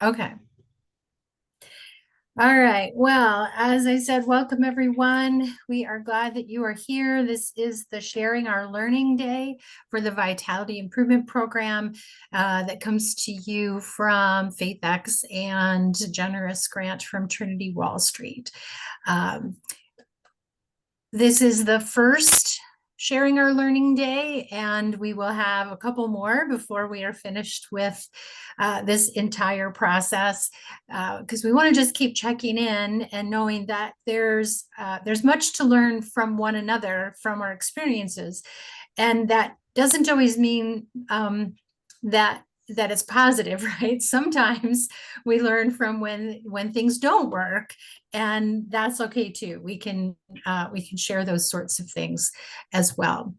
Okay. All right. Well, as I said, welcome everyone. We are glad that you are here. This is the Sharing Our Learning Day for the Vitality Improvement Program that comes to you from FaithX and generous grant from Trinity Wall Street. This is the first Sharing Our Learning Day, and we will have a couple more before we are finished with this entire process, because we want to just keep checking in and knowing that there's much to learn from one another, from our experiences, and that doesn't always mean that it's positive, right? Sometimes we learn from when things don't work, and that's okay too. We can share those sorts of things as well.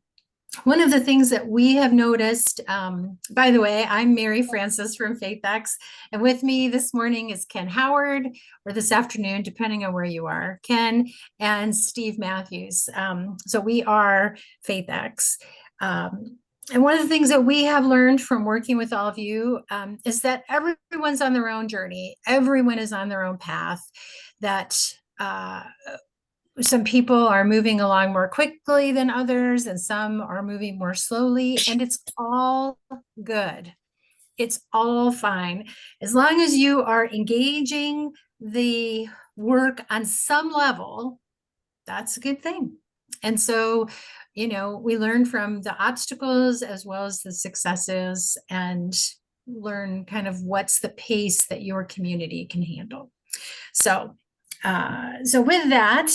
One of the things that we have noticed, by the way, I'm Mary Francis from FaithX, and with me this morning is Ken Howard, or this afternoon, depending on where you are, Ken and Steve Matthews. So we are FaithX. And one of the things that we have learned from working with all of you is that everyone's on their own journey. Everyone is on their own path. That some people are moving along more quickly than others, and some are moving more slowly, and it's all good. It's all fine. As long as you are engaging the work on some level, that's a good thing. And so, we learn from the obstacles as well as the successes, and learn kind of what's the pace that your community can handle. So with that,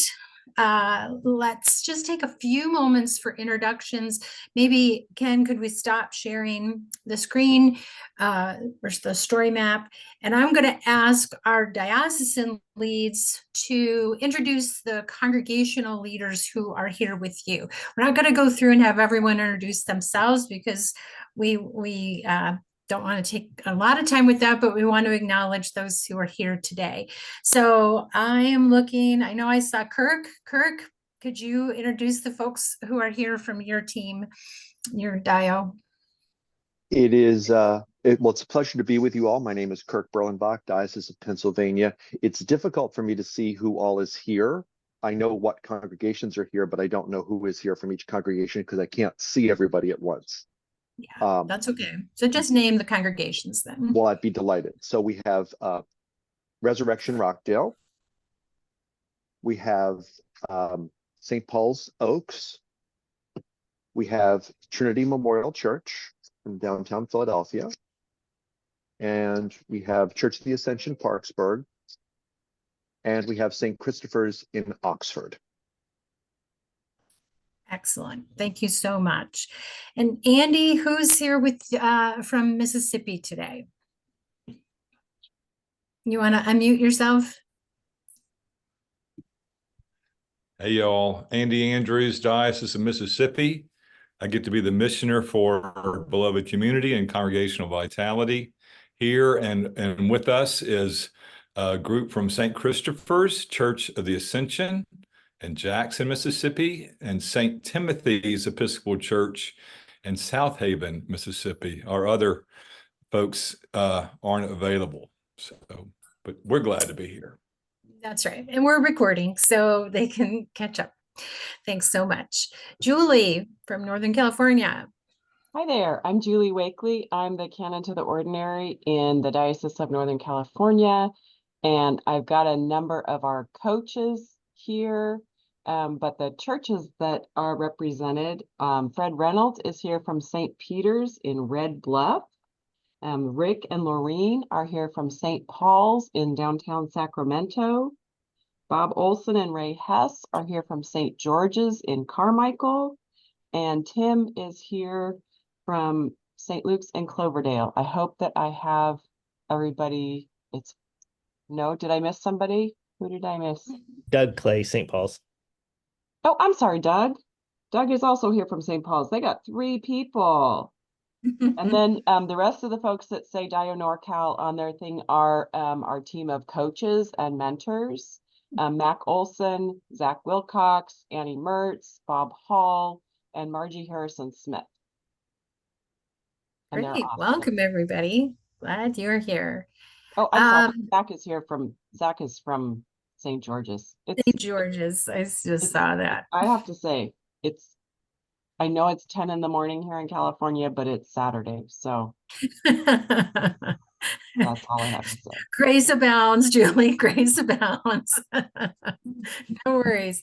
let's just take a few moments for introductions. Maybe, Ken, could we stop sharing the screen or the story map? And I'm going to ask our diocesan leads to introduce the congregational leaders who are here with you. We're not going to go through and have everyone introduce themselves, because we don't want to take a lot of time with that, but we want to acknowledge those who are here today. So I am looking, I know I saw Kirk. Kirk, could you introduce the folks who are here from your team, your DIO? It is, it's a pleasure to be with you all. My name is Kirk Berlenbach, Diocese of Pennsylvania. It's difficult for me to see who all is here. I know what congregations are here, but I don't know who is here from each congregation because I can't see everybody at once. Yeah, that's okay. So just name the congregations then. Well, I'd be delighted. So we have Resurrection Rockdale. We have St. Paul's Oaks. We have Trinity Memorial Church in downtown Philadelphia. And we have Church of the Ascension, Parksburg. And we have St. Christopher's in Oxford. Excellent. Thank you so much. And Andy, who's here with from Mississippi today? You want to unmute yourself? Hey, y'all. Andy Andrews, Diocese of Mississippi. I get to be the missioner for our beloved community and congregational vitality here. And with us is a group from St. Christopher's, Church of the Ascension in Jackson, Mississippi, and St. Timothy's Episcopal Church in South Haven, Mississippi. Our other folks aren't available, but we're glad to be here. That's right. And we're recording so they can catch up. Thanks so much. Julie from Northern California. Hi there. I'm Julie Wakely. I'm the canon to the ordinary in the Diocese of Northern California. And I've got a number of our coaches here. But the churches that are represented, Fred Reynolds is here from St. Peter's in Red Bluff. Rick and Laureen are here from St. Paul's in downtown Sacramento. Bob Olson and Ray Hess are here from St. George's in Carmichael. And Tim is here from St. Luke's in Cloverdale. I hope that I have everybody. Did I miss somebody? Who did I miss? Doug Clay, St. Paul's. Oh, I'm sorry, Doug. Doug is also here from St. Paul's. They got 3 people. And then the rest of the folks that say Dio NorCal on their thing are our team of coaches and mentors. Mac Olson, Zach Wilcox, Annie Mertz, Bob Hall, and Margie Harrison Smith. Great. Awesome. Welcome, everybody. Glad you're here. Oh, I'm sorry. Um, Zach is from St. George's. St. George's, I just saw that. I have to say, I know it's 10 in the morning here in California, but it's Saturday. So that's all I have to say. Grace abounds, Julie, grace abounds. No worries.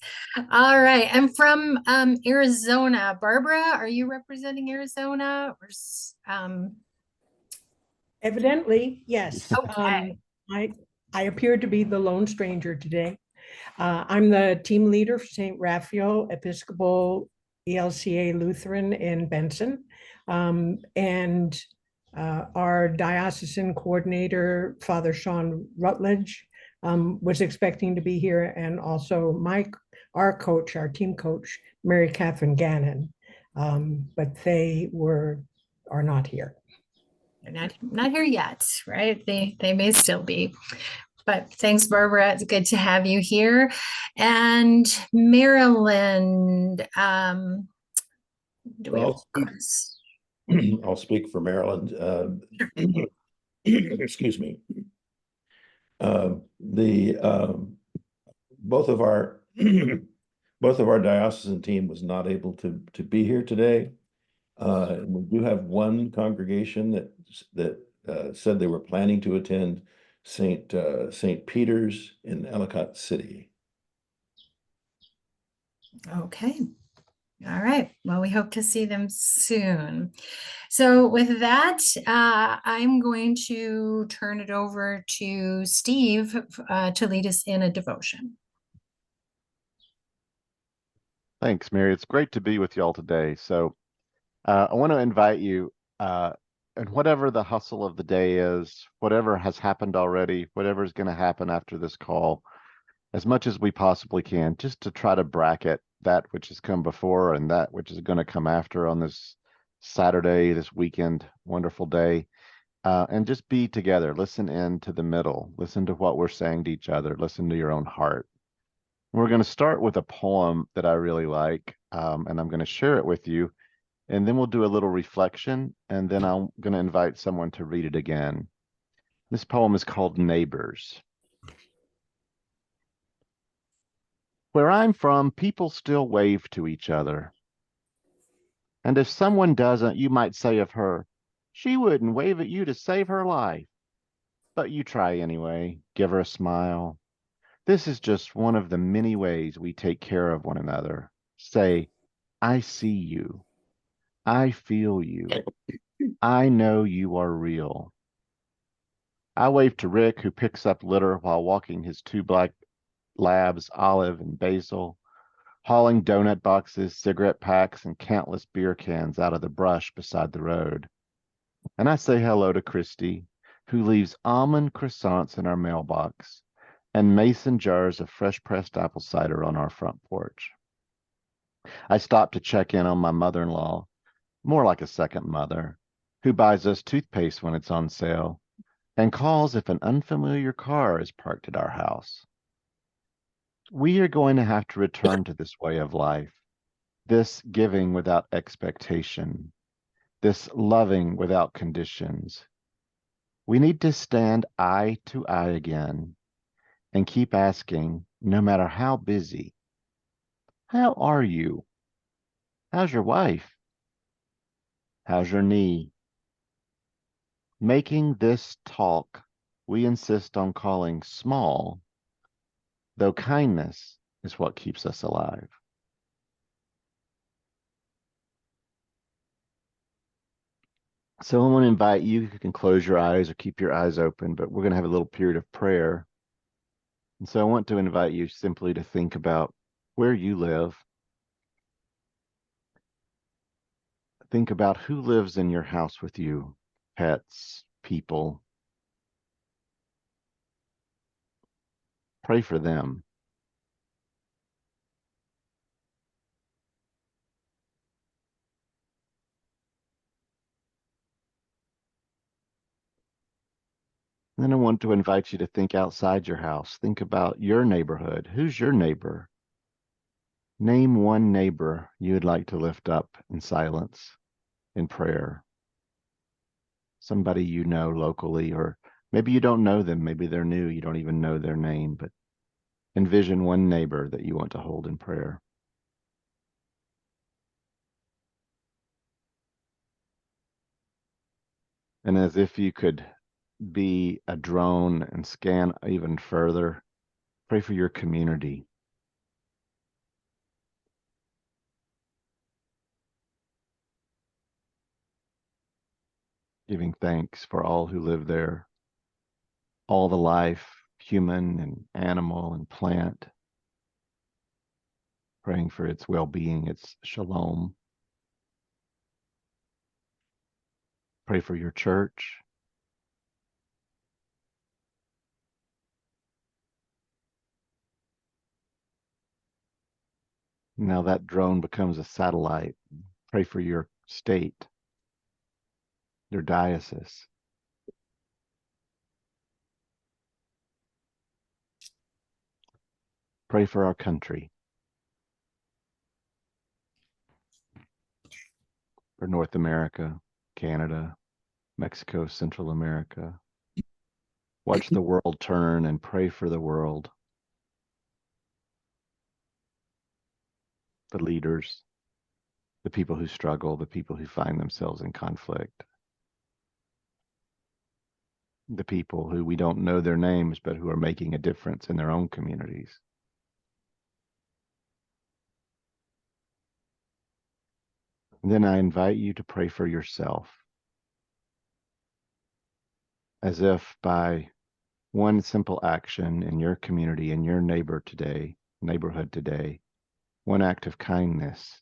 All right, I'm from Arizona. Barbara, are you representing Arizona? Evidently, yes. Okay. I appear to be the lone stranger today. I'm the team leader for St. Raphael Episcopal ELCA Lutheran in Benson. And our diocesan coordinator, Father Sean Rutledge, was expecting to be here, and also our coach, our team coach, Mary Catherine Gannon. But they are not here. They're not here yet, right? They may still be. But thanks, Barbara. It's good to have you here. And Maryland, do we have Chris? I'll speak for Maryland. Excuse me. Both of our diocesan team was not able to be here today. We do have one congregation that said they were planning to attend St. Peter's in Ellicott City. Okay. All right. Well, we hope to see them soon. So with that, I'm going to turn it over to Steve to lead us in a devotion. Thanks, Mary. It's great to be with y'all today. So I want to invite you, and whatever the hustle of the day is, whatever has happened already, whatever is going to happen after this call, as much as we possibly can, just to try to bracket that which has come before and that which is going to come after on this Saturday, this weekend, wonderful day, and just be together. Listen in to the middle. Listen to what we're saying to each other. Listen to your own heart. We're going to start with a poem that I really like, and I'm going to share it with you, and then we'll do a little reflection, and then I'm going to invite someone to read it again. This poem is called Neighbors. Where I'm from, people still wave to each other. And if someone doesn't, you might say of her, she wouldn't wave at you to save her life. But you try anyway, give her a smile. This is just one of the many ways we take care of one another. Say, I see you. I feel you. I know you are real. I wave to Rick, who picks up litter while walking his two black labs, Olive and Basil, hauling donut boxes, cigarette packs, and countless beer cans out of the brush beside the road. And I say hello to Christy, who leaves almond croissants in our mailbox and mason jars of fresh-pressed apple cider on our front porch. I stop to check in on my mother-in-law, more like a second mother, who buys us toothpaste when it's on sale and calls if an unfamiliar car is parked at our house. We are going to have to return to this way of life, this giving without expectation, this loving without conditions. We need to stand eye to eye again and keep asking, no matter how busy, how are you? How's your wife? How's your knee? Making this talk we insist on calling small, though kindness is what keeps us alive. So I want to invite you, you can close your eyes or keep your eyes open, but we're going to have a little period of prayer. And so I want to invite you simply to think about where you live. Think about who lives in your house with you, pets, people. Pray for them. And then I want to invite you to think outside your house. Think about your neighborhood. Who's your neighbor? Name one neighbor you would like to lift up in silence, in prayer. Somebody you know locally, or Maybe you don't know them. Maybe they're new. You don't even know their name, but envision one neighbor that you want to hold in prayer. And as if you could be a drone and scan even further, pray for your community. Giving thanks for all who live there, all the life, human and animal and plant. Praying for its well-being, its shalom. Pray for your church. Now that drone becomes a satellite. Pray for your state, your diocese. Pray for our country, for North America, Canada, Mexico, Central America. Watch the world turn and pray for the world, the leaders, the people who struggle, the people who find themselves in conflict, the people who we don't know their names, but who are making a difference in their own communities. And then I invite you to pray for yourself, as if by one simple action in your community, in your neighborhood today, one act of kindness,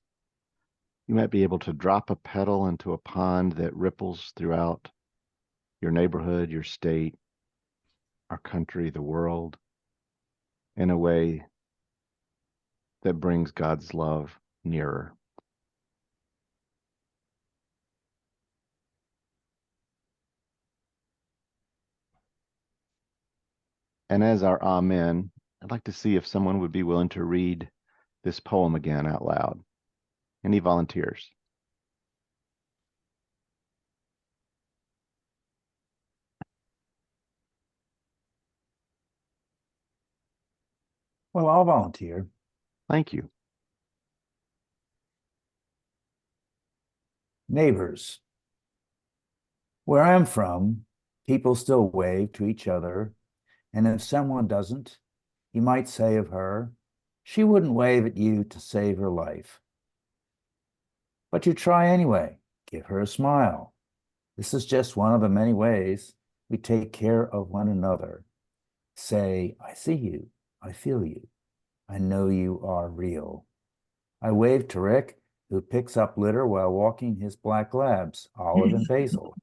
you might be able to drop a petal into a pond that ripples throughout your neighborhood, your state, our country, the world, in a way that brings God's love nearer. And as our amen, I'd like to see if someone would be willing to read this poem again out loud. Any volunteers? Well, I'll volunteer. Thank you. Neighbors. Where I'm from, people still wave to each other, and if someone doesn't, you might say of her, she wouldn't wave at you to save her life. But you try anyway. Give her a smile. This is just one of the many ways we take care of one another. Say, I see you. I feel you. I know you are real. I wave to Rick, who picks up litter while walking his black labs, Olive and Basil,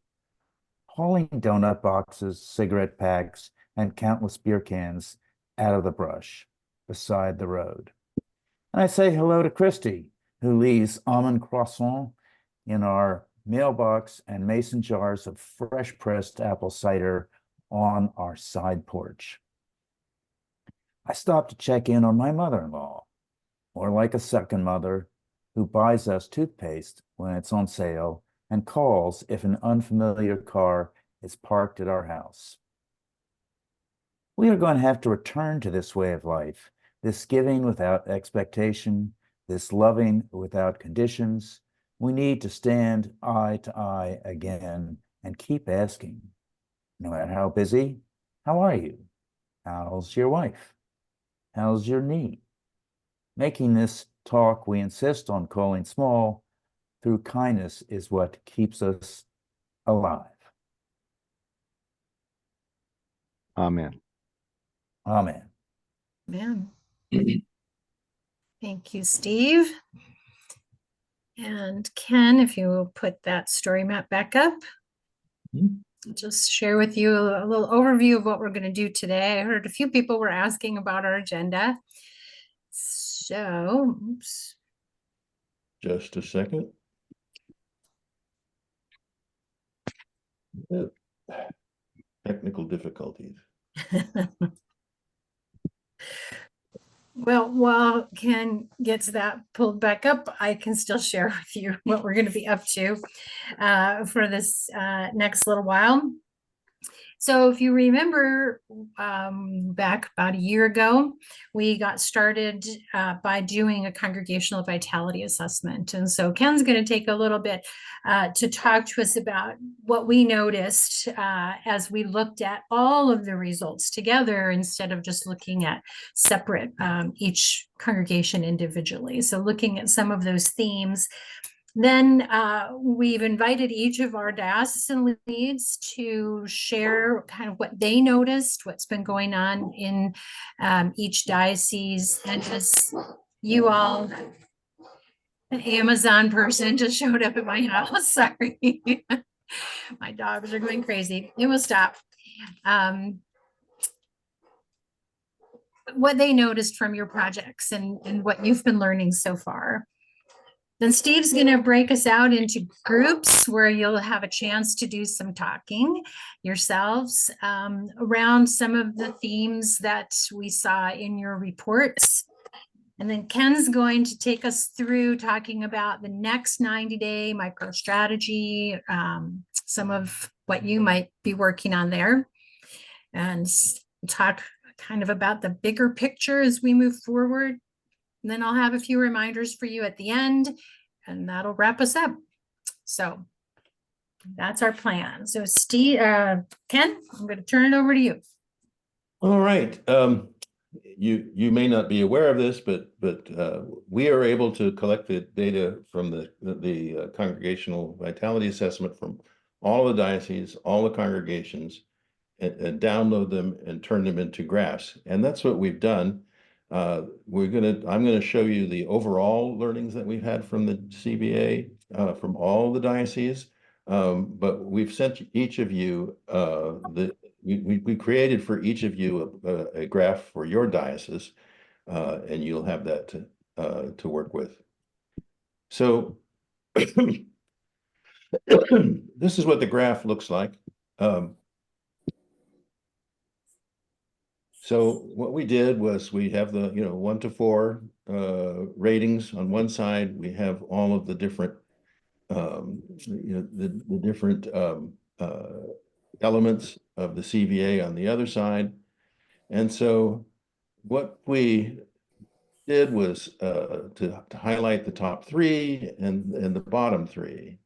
hauling donut boxes, cigarette packs, and countless beer cans out of the brush beside the road. And I say hello to Christy, who leaves almond croissant in our mailbox and mason jars of fresh pressed apple cider on our side porch. I stop to check in on my mother-in-law, or like a second mother, who buys us toothpaste when it's on sale and calls if an unfamiliar car is parked at our house. We are going to have to return to this way of life, this giving without expectation, this loving without conditions. We need to stand eye to eye again and keep asking, no matter how busy, how are you? How's your wife? How's your knee? Making this talk we insist on calling small through kindness is what keeps us alive. Amen. Amen. Man. Thank you, Steve. And Ken, if you will put that story map back up. I'll just share with you a little overview of what we're going to do today. I heard a few people were asking about our agenda. So, oops. Just a second. Technical difficulties. Well, while Ken gets that pulled back up, I can still share with you what we're going to be up to for this next little while. So if you remember, back about a year ago, we got started by doing a congregational vitality assessment. And so Ken's going to take a little bit to talk to us about what we noticed as we looked at all of the results together instead of just looking at separate each congregation individually. So looking at some of those themes. Then we've invited each of our diocesan leads to share kind of what they noticed, what's been going on in each diocese. And as you all, an Amazon person just showed up at my house. Sorry. My dogs are going crazy. It will stop. What they noticed from your projects and what you've been learning so far. Then Steve's going to break us out into groups where you'll have a chance to do some talking yourselves around some of the themes that we saw in your reports. And then Ken's going to take us through talking about the next 90-day micro strategy, some of what you might be working on there, and talk kind of about the bigger picture as we move forward. And then I'll have a few reminders for you at the end, and that'll wrap us up. So that's our plan. So Steve, Ken, I'm going to turn it over to you. All right. You may not be aware of this, but we are able to collect the data from the congregational vitality assessment from all the dioceses, all the congregations, and download them and turn them into graphs. And that's what we've done. I'm gonna show you the overall learnings that we've had from the CVA from all the dioceses. But we've sent each of you we created for each of you a graph for your diocese, and you'll have that to work with. So this is what the graph looks like. So what we did was we have the 1 to 4 ratings on one side. We have all of the different the different elements of the CVA on the other side. And so what we did was to highlight the top 3 and the bottom 3.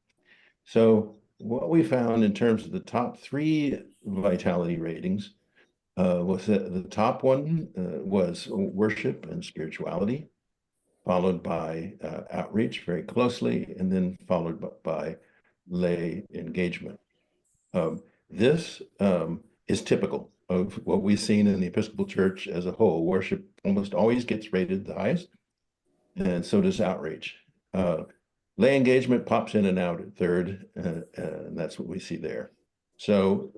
So what we found in terms of the top 3 vitality ratings was that the top one was worship and spirituality, followed by outreach very closely, and then followed by lay engagement. This is typical of what we've seen in the Episcopal Church as a whole. Worship almost always gets rated the highest, and so does outreach. Lay engagement pops in and out at 3rd, and that's what we see there. So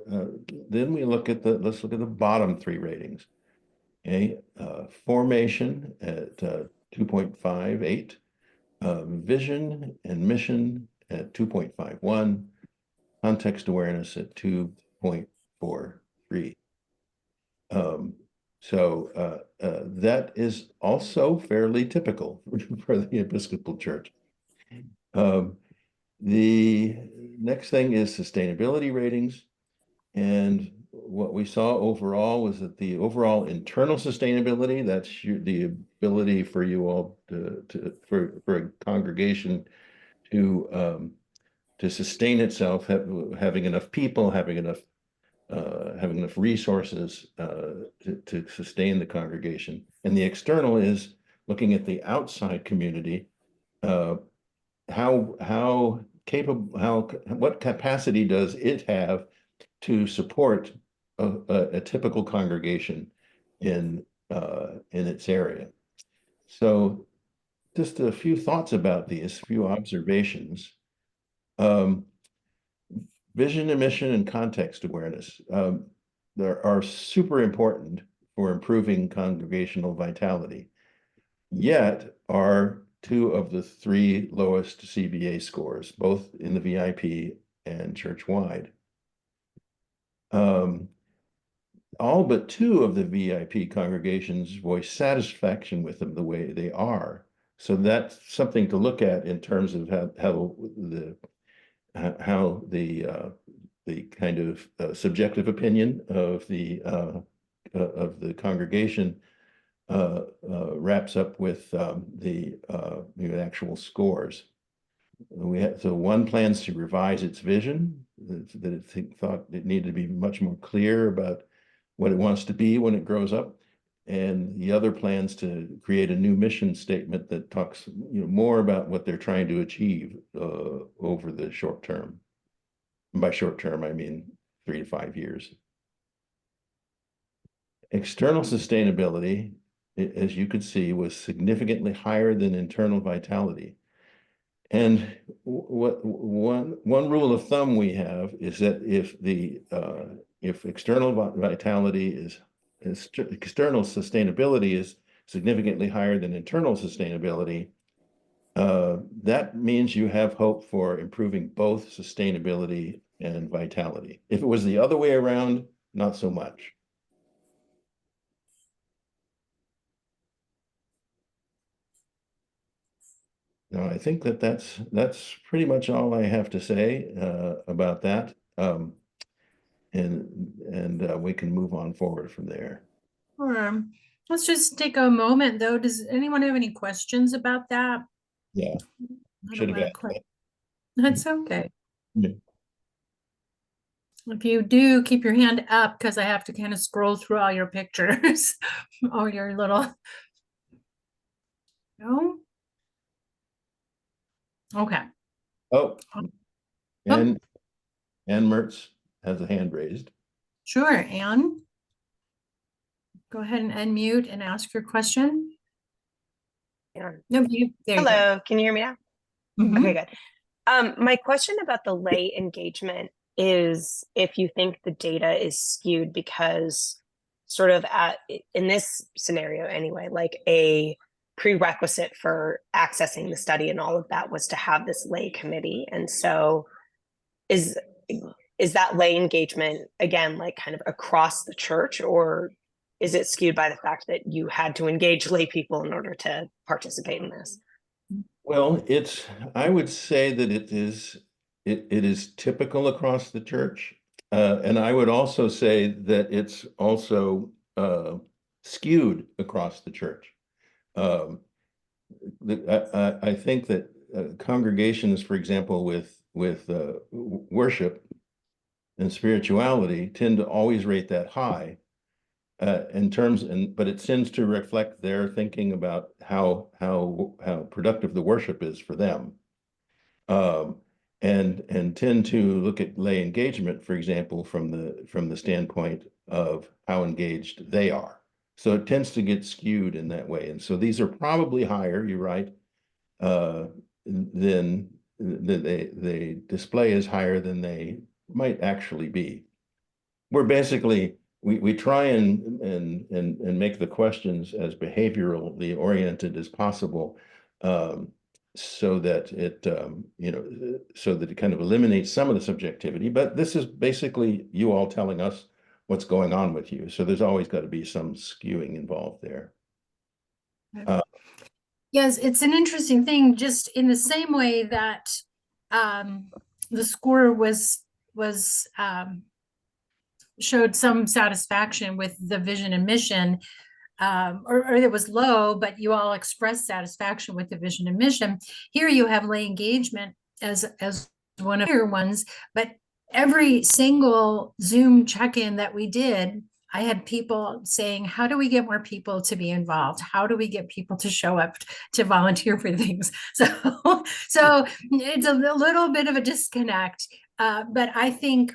then we look at let's look at the bottom 3 ratings. Okay, formation at 2.58, vision and mission at 2.51, context awareness at 2.43. So that is also fairly typical for the Episcopal Church. The next thing is sustainability ratings. And what we saw overall was that the overall internal sustainability, that's the ability for you all for a congregation to sustain itself, having enough people, having enough resources to sustain the congregation. And the external is looking at the outside community, what capacity does it have to support a typical congregation in its area. So just a few thoughts about these, few observations. Vision and mission and context awareness are super important for improving congregational vitality, yet are 2 of the 3 lowest CVA scores, both in the VIP and church-wide. All but 2 of the VIP congregations voice satisfaction with them the way they are. So that's something to look at in terms of how the kind of subjective opinion of the congregation wraps up with the actual scores. So one plans to revise its vision, that it thought it needed to be much more clear about what it wants to be when it grows up. And the other plans to create a new mission statement that talks more about what they're trying to achieve over the short term. And by short term, I mean 3 to 5 years. External sustainability, as you could see, was significantly higher than internal vitality. And one rule of thumb we have is that if external vitality is external sustainability is significantly higher than internal sustainability, that means you have hope for improving both sustainability and vitality. If it was the other way around, not so much. No, I think that's pretty much all I have to say about that. And we can move on forward from there. Sure. Let's just take a moment though. Does anyone have any questions about that? Yeah, should have asked that. That's okay. Yeah. If you do, keep your hand up because I have to kind of scroll through all your pictures. All your little. No. Okay. Oh, and Mertz has a hand raised. Sure, Anne. Go ahead and unmute and ask your question. Yeah. No, there you go. Hello, can you hear me now? Mhm. Okay, good. My question about the lay engagement is if you think the data is skewed because sort of in this scenario anyway, like a prerequisite for accessing the study and all of that was to have this lay committee. And so is that lay engagement again, like kind of across the church, or is it skewed by the fact that you had to engage lay people in order to participate in this? Well, I would say that it is typical across the church. And I would also say that it's also skewed across the church. I think that congregations, for example, with worship and spirituality tend to always rate that high but it tends to reflect their thinking about how productive the worship is for them. And tend to look at lay engagement, for example, from the standpoint of how engaged they are. So it tends to get skewed in that way. And so these are probably higher, you're right, than they display is higher than they might actually be. We're basically, we try and make the questions as behaviorally oriented as possible, so that it kind of eliminates some of the subjectivity. But this is basically you all telling us what's going on with you. So there's always got to be some skewing involved there. Yes, it's an interesting thing, just in the same way that the score showed some satisfaction with the vision and mission, or it was low, but you all expressed satisfaction with the vision and mission. Here you have lay engagement as one of your ones, but every single Zoom check-in that we did, I had people saying, how do we get more people to be involved? How do we get people to show up to volunteer for things? So it's a little bit of a disconnect, but I think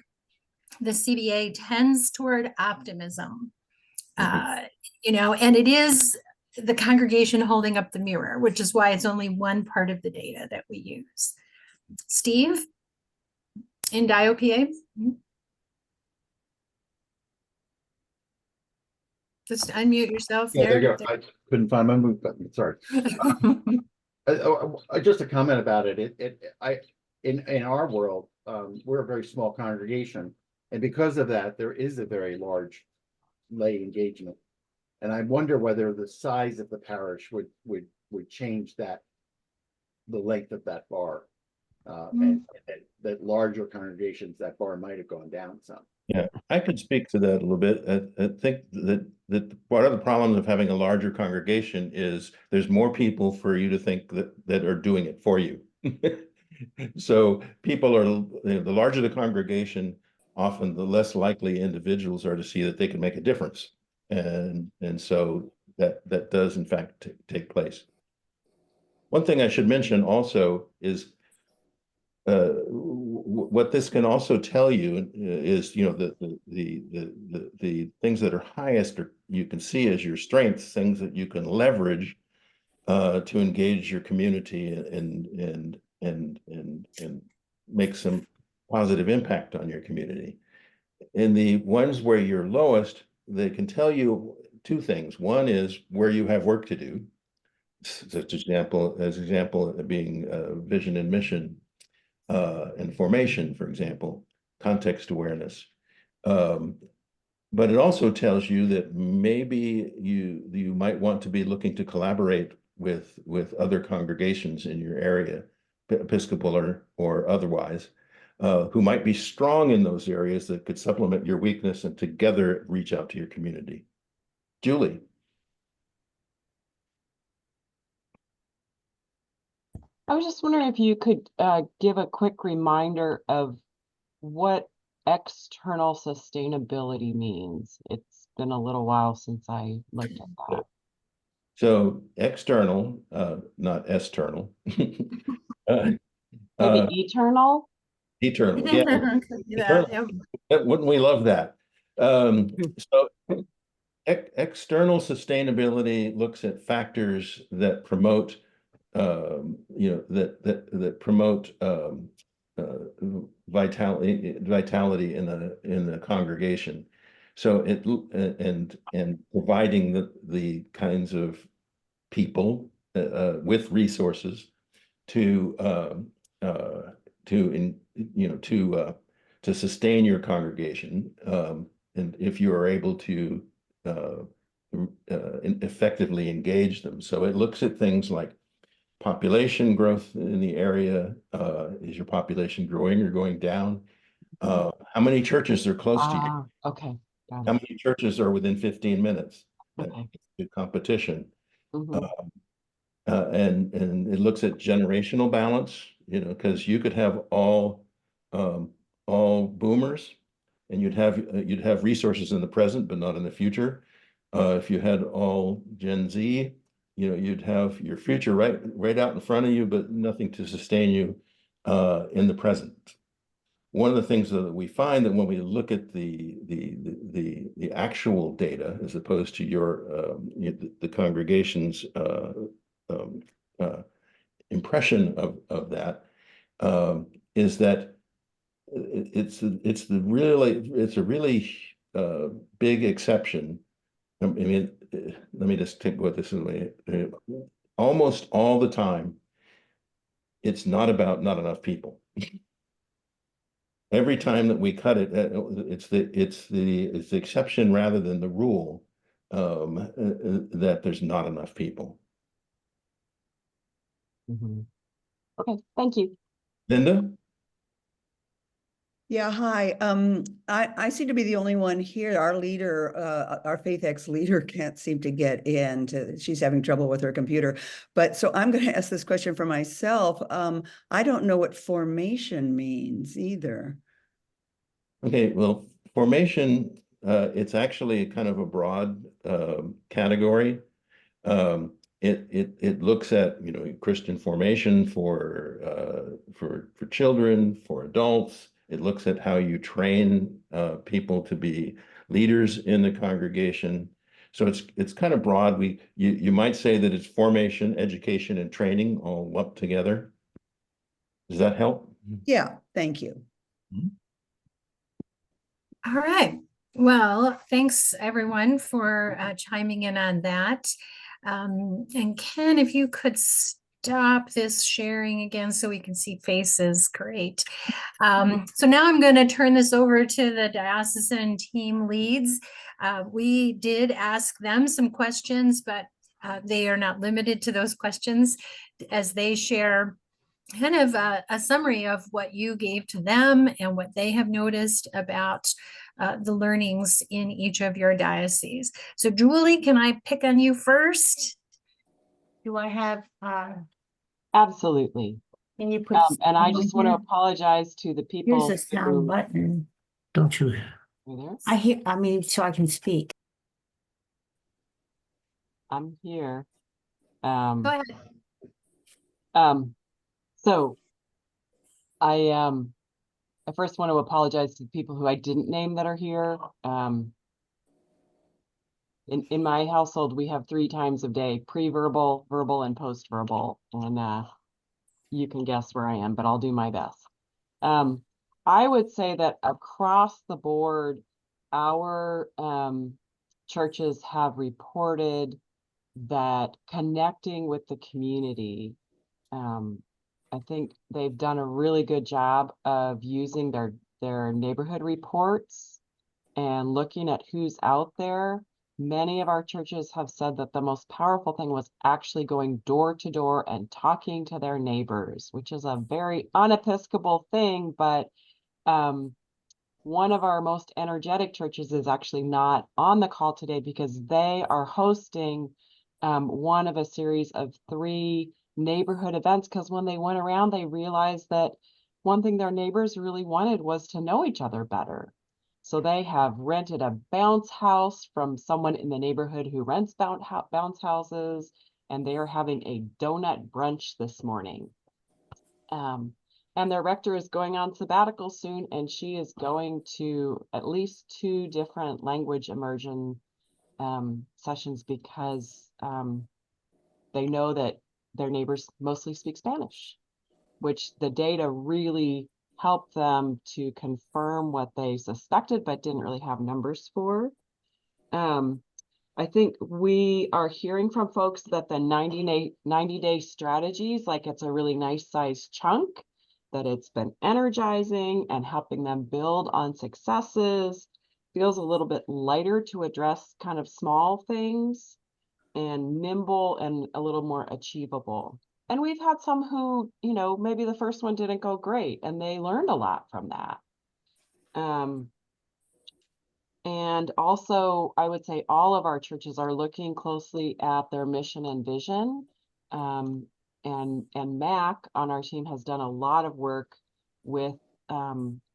the CVA tends toward optimism, and it is the congregation holding up the mirror, which is why it's only one part of the data that we use. Steve, in DIOPA? Just unmute yourself. Yeah, there you go. I couldn't find my mute button. Sorry. Just a comment about it. In our world, we're a very small congregation, and because of that, there is a very large lay engagement. And I wonder whether the size of the parish would change that, the length of that bar. and that larger congregations, that bar might have gone down some. Yeah, I could speak to that a little bit. I think that part of the problem of having a larger congregation is there's more people for you to think that are doing it for you. So people are, the larger the congregation, often the less likely individuals are to see that they can make a difference. And so that does in fact take place. One thing I should mention also is what this can also tell you is, you know, the things that are highest, or you can see as your strengths, things that you can leverage to engage your community and make some positive impact on your community. In the ones where you're lowest, they can tell you two things. One is where you have work to do, such example being vision and mission. And formation, for example, context awareness. But it also tells you that maybe you might want to be looking to collaborate with other congregations in your area, Episcopal or otherwise, who might be strong in those areas that could supplement your weakness and together reach out to your community. Julie. I was just wondering if you could give a quick reminder of what external sustainability means. It's been a little while since I looked at that. So external, not external. Maybe eternal? Eternal, yeah. Eternal. Wouldn't we love that? So external sustainability looks at factors that promote you know, that promote vitality in the congregation. So and providing the kinds of people with resources to sustain your congregation, and if you are able to effectively engage them. So it looks at things like population growth in the area. Is your population growing or going down? How many churches are close to you? Okay. Got How it. many churches are within 15 minutes? Okay. Good competition. Mhm. And it looks at generational balance, you know, because you could have all boomers, and you'd have resources in the present, but not in the future. If you had all Gen Z, you know, you'd have your future right out in front of you, but nothing to sustain you in the present. One of the things that we find that when we look at the actual data, as opposed to the congregation's impression of that, is that it's a really big exception. I mean, let me just take what this is. Almost all the time, it's not about not enough people. Every time that we cut it, it's the exception rather than the rule, that there's not enough people. Mhm. Okay, thank you. Linda? Yeah, hi. I seem to be the only one here. Our leader, our FaithX leader can't seem to get in. She's having trouble with her computer. But so I'm going to ask this question for myself. I don't know what formation means either. Okay, well, formation, it's actually kind of a broad category. It looks at, you know, Christian formation for children, for adults. It looks at how you train people to be leaders in the congregation. So it's kind of broad. You might say that it's formation, education, and training all lumped together. Does that help? Yeah, thank you. All right. Well, thanks everyone for chiming in on that. And Ken, if you could stop this sharing again so we can see faces, great. So now I'm going to turn this over to the diocesan team leads. We did ask them some questions, but they are not limited to those questions as they share kind of a summary of what you gave to them and what they have noticed about the learnings in each of your dioceses. So Julie, can I pick on you first? Do I have, Absolutely. Can you put? And I just want to here? apologize to the people. Here's a sound button, don't you? There. I mean, so I can speak. I'm here. go ahead. So I first want to apologize to the people who I didn't name that are here. In my household, we have 3 times of day: pre-verbal, verbal, and post-verbal. And you can guess where I am, but I'll do my best. I would say that across the board, our churches have reported that connecting with the community, I think they've done a really good job of using their neighborhood reports and looking at who's out there. Many of our churches have said that the most powerful thing was actually going door to door and talking to their neighbors, which is a very unepiscopal thing, but one of our most energetic churches is actually not on the call today because they are hosting one of a series of 3 neighborhood events, because when they went around, they realized that one thing their neighbors really wanted was to know each other better. So they have rented a bounce house from someone in the neighborhood who rents bounce houses, and they are having a donut brunch this morning. And their rector is going on sabbatical soon, and she is going to at least 2 different language immersion sessions because they know that their neighbors mostly speak Spanish, which the data really helped them to confirm what they suspected but didn't really have numbers for. I think we are hearing from folks that the 90-day strategies, like it's a really nice size chunk, that it's been energizing and helping them build on successes, feels a little bit lighter to address kind of small things, and nimble and a little more achievable. And we've had some who, maybe the first one didn't go great and they learned a lot from that. And also, I would say all of our churches are looking closely at their mission and vision. And Mac on our team has done a lot of work with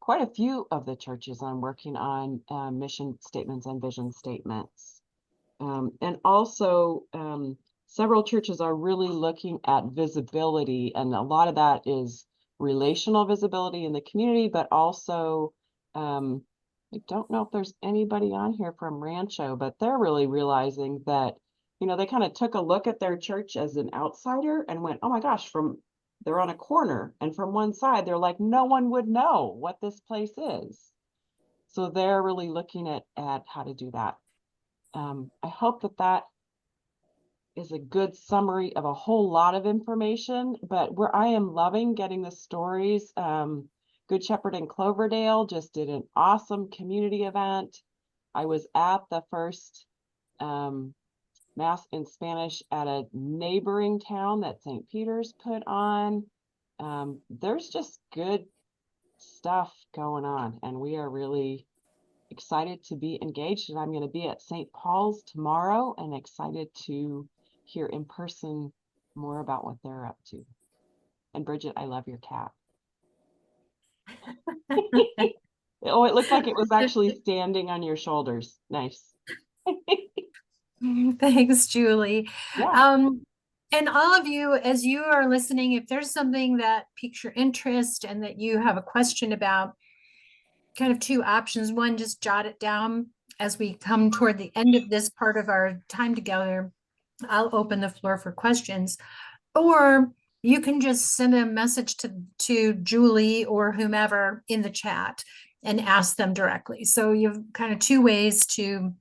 quite a few of the churches on working on mission statements and vision statements. And also, several churches are really looking at visibility, and a lot of that is relational visibility in the community, but also, I don't know if there's anybody on here from Rancho, but they're really realizing that, they kind of took a look at their church as an outsider and went, oh my gosh, they're on a corner, and from one side, they're like, no one would know what this place is. So they're really looking at how to do that. I hope that is a good summary of a whole lot of information, but where I am loving getting the stories. Good Shepherd in Cloverdale just did an awesome community event. I was at the first Mass in Spanish at a neighboring town that St. Peter's put on. There's just good stuff going on, and we are really excited to be engaged. And I'm going to be at St. Paul's tomorrow and excited to hear in person more about what they're up to. And Bridget, I love your cat. Oh, it looked like it was actually standing on your shoulders. Nice. Thanks, Julie. Yeah. And all of you, as you are listening, if there's something that piques your interest and that you have a question about, kind of 2 options. One, just jot it down as we come toward the end of this part of our time together. I'll open the floor for questions, or you can just send a message to Julie or whomever in the chat and ask them directly. So you've kind of 2 ways to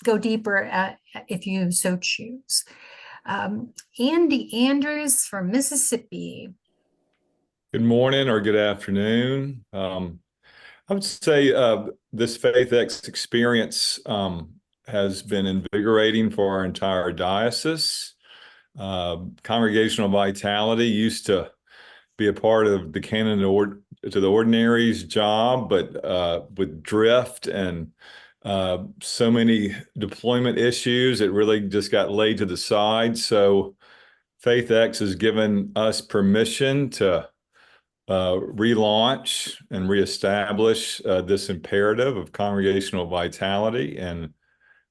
go deeper if you so choose. Andy Andrews from Mississippi. Good morning or good afternoon. I would say this FaithX experience has been invigorating for our entire diocese. Congregational vitality used to be a part of the canon to the ordinary's job, but with drift and so many deployment issues, it really just got laid to the side. So FaithX has given us permission to relaunch and reestablish this imperative of congregational vitality, and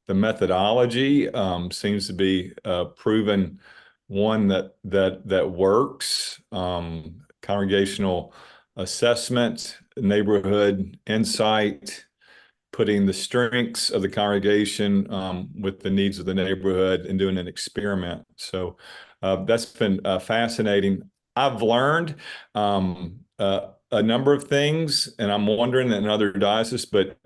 the methodology seems to be proven one that works. Congregational assessment, neighborhood insight, putting the strengths of the congregation with the needs of the neighborhood and doing an experiment. So that's been fascinating. I've learned a number of things, and I'm wondering in other dioceses, but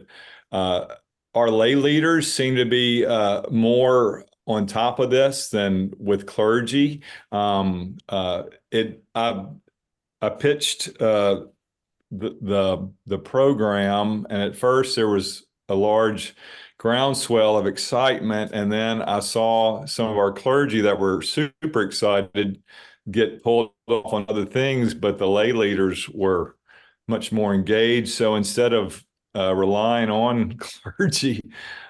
our lay leaders seem to be more on top of this than with clergy. I pitched the program, and at first there was a large groundswell of excitement, and then I saw some of our clergy that were super excited get pulled off on other things, but the lay leaders were much more engaged. So instead of relying on clergy,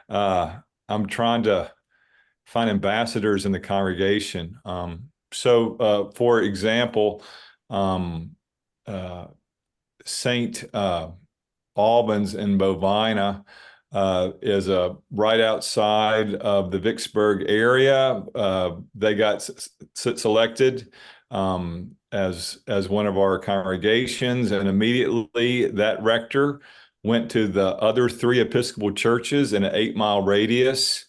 I'm trying to find ambassadors in the congregation. So for example, St. Albans in Bovina is right outside of the Vicksburg area. They got selected as one of our congregations, and immediately that rector went to the other 3 Episcopal churches in an 8-mile radius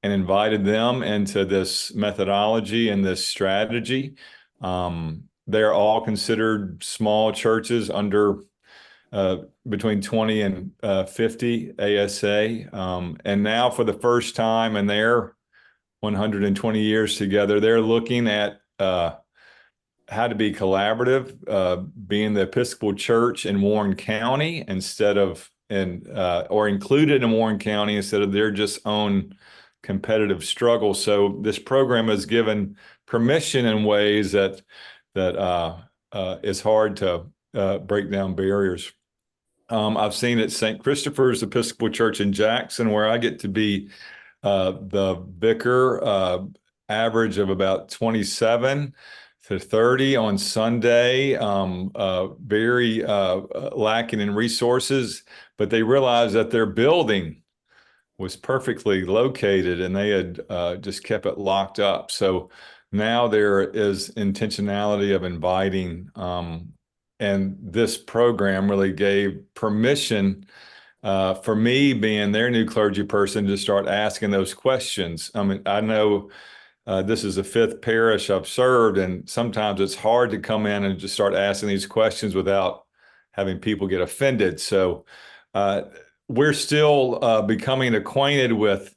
and invited them into this methodology and this strategy. They're all considered small churches under between 20 and 50 ASA. And now for the first time in their 120 years together, they're looking at how to be collaborative, being the Episcopal Church in Warren County instead of or included in Warren County instead of their just own competitive struggle. So this program has given permission in ways that it's hard to break down barriers. I've seen at St. Christopher's Episcopal Church in Jackson, where I get to be the vicar, average of about 27 to 30 on Sunday, very lacking in resources, but they realized that their building was perfectly located and they had just kept it locked up. So now there is intentionality of inviting, and this program really gave permission for me, being their new clergy person, to start asking those questions. I mean, I know this is the 5th parish I've served, and sometimes it's hard to come in and just start asking these questions without having people get offended. So we're still becoming acquainted with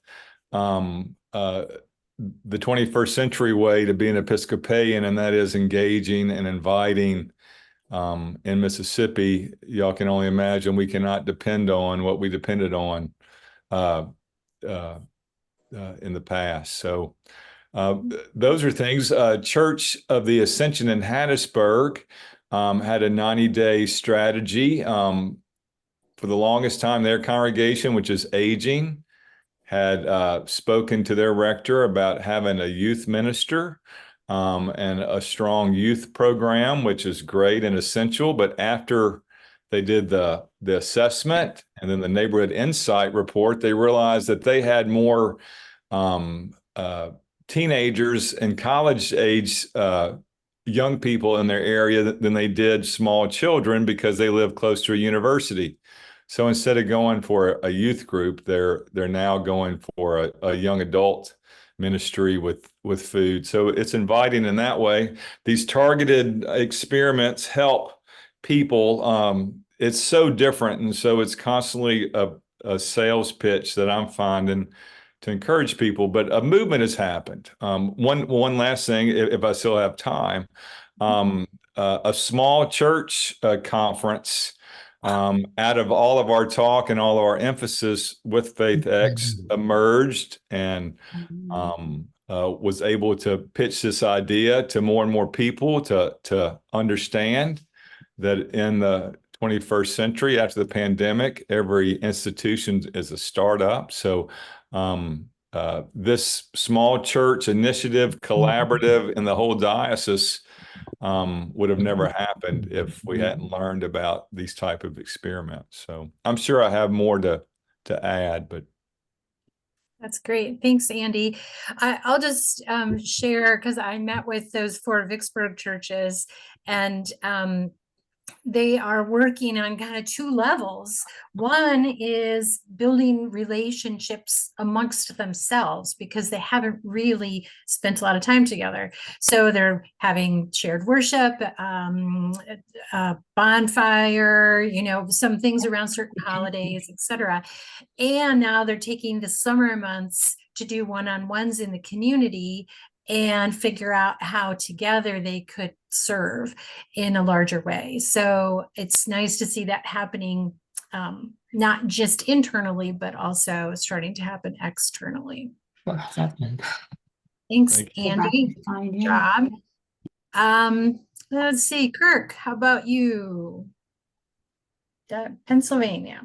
the 21st century way to be an Episcopalian, and that is engaging and inviting. In Mississippi, y'all can only imagine we cannot depend on what we depended on in the past. So those are things. Church of the Ascension in Hattiesburg had a 90-day strategy. For the longest time, their congregation, which is aging, had spoken to their rector about having a youth minister and a strong youth program, which is great and essential. But after they did the assessment and then the neighborhood insight report, they realized that they had more teenagers and college age young people in their area than they did small children, because they live close to a university. So instead of going for a youth group, they're now going for a young adult ministry with food. So it's inviting in that way. These targeted experiments help people. It's so different, and so it's constantly a sales pitch that I'm finding to encourage people. But a movement has happened. One last thing, if I still have time, a small church conference. Out of all of our talk and all of our emphasis with FaithX emerged, and was able to pitch this idea to more and more people to understand that in the 21st century, after the pandemic, every institution is a startup. So this small church initiative, collaborative in the whole diocese, would have never happened if we hadn't learned about these type of experiments. So I'm sure I have more to add, but that's great. Thanks, Andy. I'll just share, because I met with those 4 Vicksburg churches, and they are working on kind of 2 levels. One is building relationships amongst themselves because they haven't really spent a lot of time together. So they're having shared worship, bonfire, you know, some things around certain holidays, etc. And now they're taking the summer months to do one-on-ones in the community and figure out how together they could serve in a larger way. So it's nice to see that happening, not just internally, but also starting to happen externally. What's happened? Thanks, Thank Andy. Good job. Let's see, Kirk, how about you? Pennsylvania.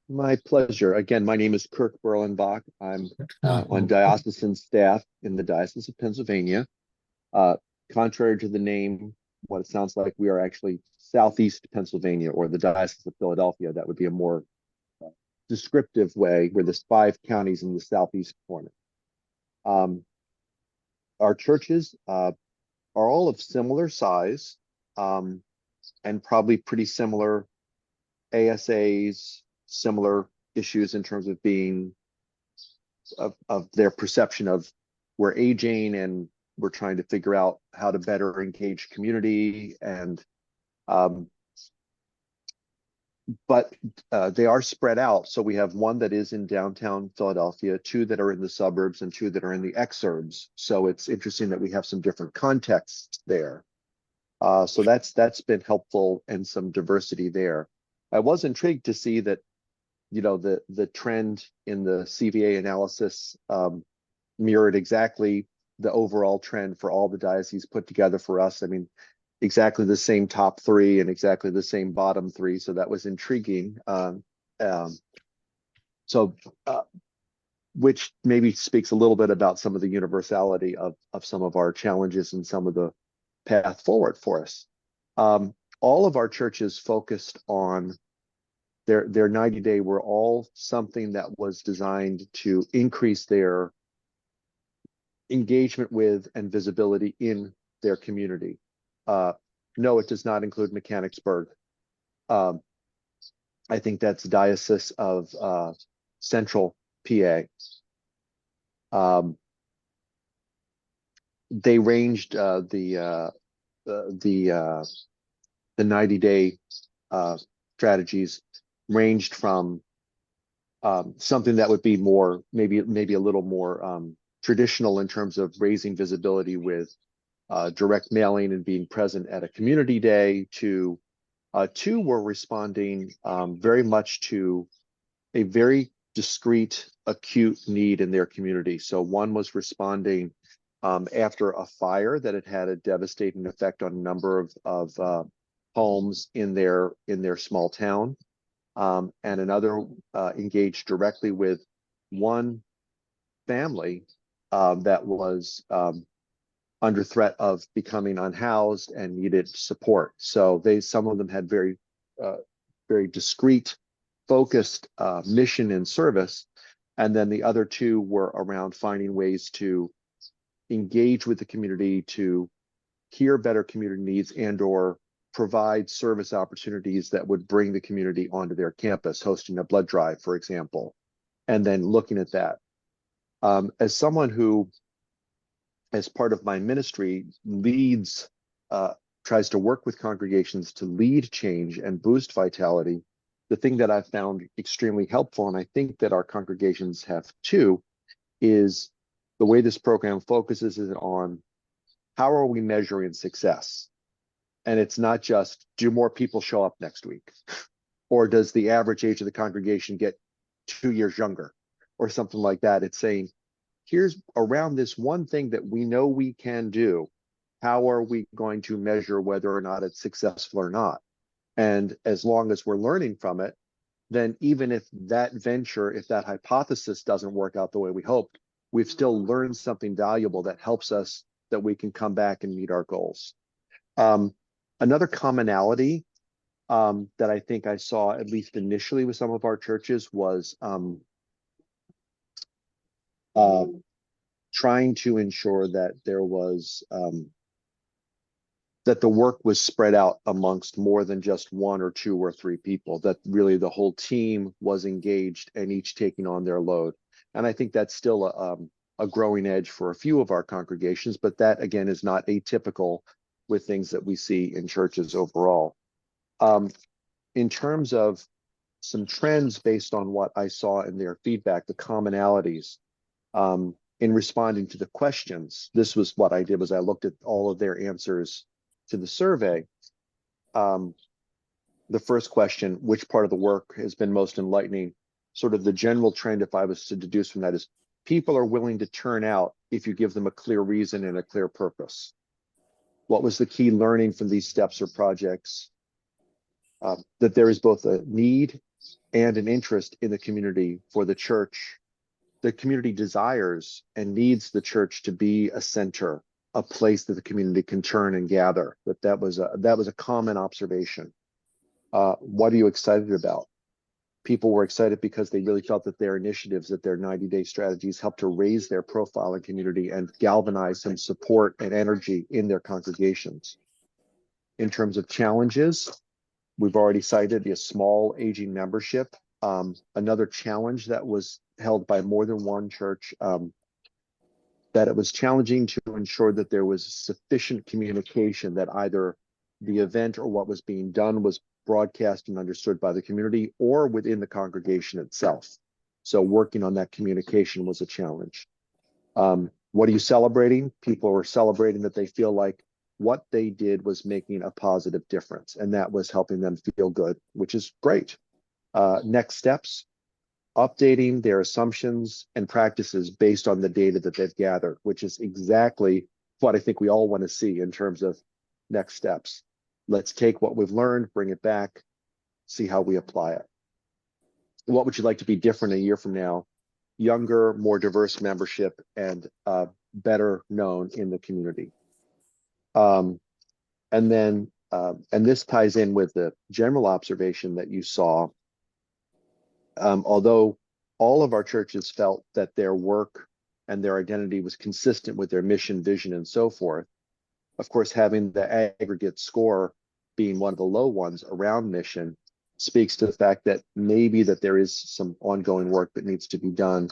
My pleasure. Again, my name is Kirk Berlenbach. I'm on diocesan staff in the Diocese of Pennsylvania. Contrary to the name, what it sounds like, we are actually Southeast Pennsylvania, or the Diocese of Philadelphia. That would be a more descriptive way. We're the 5 counties in the southeast corner. Our churches are all of similar size, and probably pretty similar ASAs, similar issues in terms of being of their perception of we're aging and we're trying to figure out how to better engage community, and but they are spread out. So we have one that is in downtown Philadelphia, 2 that are in the suburbs, and 2 that are in the exurbs. So it's interesting that we have some different contexts there. So that's been helpful, and some diversity there. I was intrigued to see that, you know, the trend in the CVA analysis mirrored exactly the overall trend for all the dioceses put together for us. I mean, exactly the same top 3 and exactly the same bottom 3. So that was intriguing. Which maybe speaks a little bit about some of the universality of some of our challenges and some of the path forward for us. All of our churches focused on their 90-day were all something that was designed to increase their engagement with and visibility in their community. No, it does not include Mechanicsburg. I think that's Diocese of Central PA. They ranged the 90-day strategies ranged from something that would be more maybe a little more traditional in terms of raising visibility with direct mailing and being present at a community day, to 2 were responding very much to a very discrete, acute need in their community. So one was responding after a fire that had a devastating effect on a number of homes in their small town, and another engaged directly with one family that was under threat of becoming unhoused and needed support. So some of them had very discrete, focused mission and service, and then the other 2 were around finding ways to engage with the community, to hear better community needs, and or provide service opportunities that would bring the community onto their campus, hosting a blood drive, for example, and then looking at that. As someone who, as part of my ministry, leads, tries to work with congregations to lead change and boost vitality, the thing that I've found extremely helpful, and I think that our congregations have too, is the way this program focuses on how are we measuring success? And it's not just, do more people show up next week? Or does the average age of the congregation get 2 years younger? Or something like that. It's saying, here's around this one thing that we know we can do. How are we going to measure whether or not it's successful or not? And as long as we're learning from it, then even if that venture, if that hypothesis doesn't work out the way we hoped, we've still learned something valuable that helps us, that we can come back and meet our goals. Another commonality that I think I saw, at least initially with some of our churches, was trying to ensure that there was that the work was spread out amongst more than just one or two or three people, that really the whole team was engaged and each taking on their load. And I think that's still a growing edge for a few of our congregations, but that again is not atypical with things that we see in churches overall. In terms of some trends based on what I saw in their feedback, the commonalities, in responding to the questions, this was what I did, was I looked at all of their answers to the survey. The first question, which part of the work has been most enlightening? Sort of the general trend, if I was to deduce from that, is people are willing to turn out if you give them a clear reason and a clear purpose. What was the key learning from these steps or projects? That there is both a need and an interest in the community for the church. The community desires and needs the church to be a center, a place that the community can turn and gather. That was a common observation. What are you excited about? People were excited because they really felt that their initiatives, that their 90-day strategies helped to raise their profile in community and galvanize some support and energy in their congregations. In terms of challenges, we've already cited a small aging membership. Another challenge that was held by more than one church, that it was challenging to ensure that there was sufficient communication, that either the event or what was being done was broadcast and understood by the community or within the congregation itself. So working on that communication was a challenge. What are you celebrating? People were celebrating that they feel like what they did was making a positive difference, and that was helping them feel good, which is great. Next steps, updating their assumptions and practices based on the data that they've gathered, which is exactly what I think we all want to see in terms of next steps. Let's take what we've learned, bring it back, see how we apply it. What would you like to be different a year from now? Younger, more diverse membership, and better known in the community. And this ties in with the general observation that you saw. Although all of our churches felt that their work and their identity was consistent with their mission, vision, and so forth, of course, having the aggregate score being one of the low ones around mission speaks to the fact that maybe that there is some ongoing work that needs to be done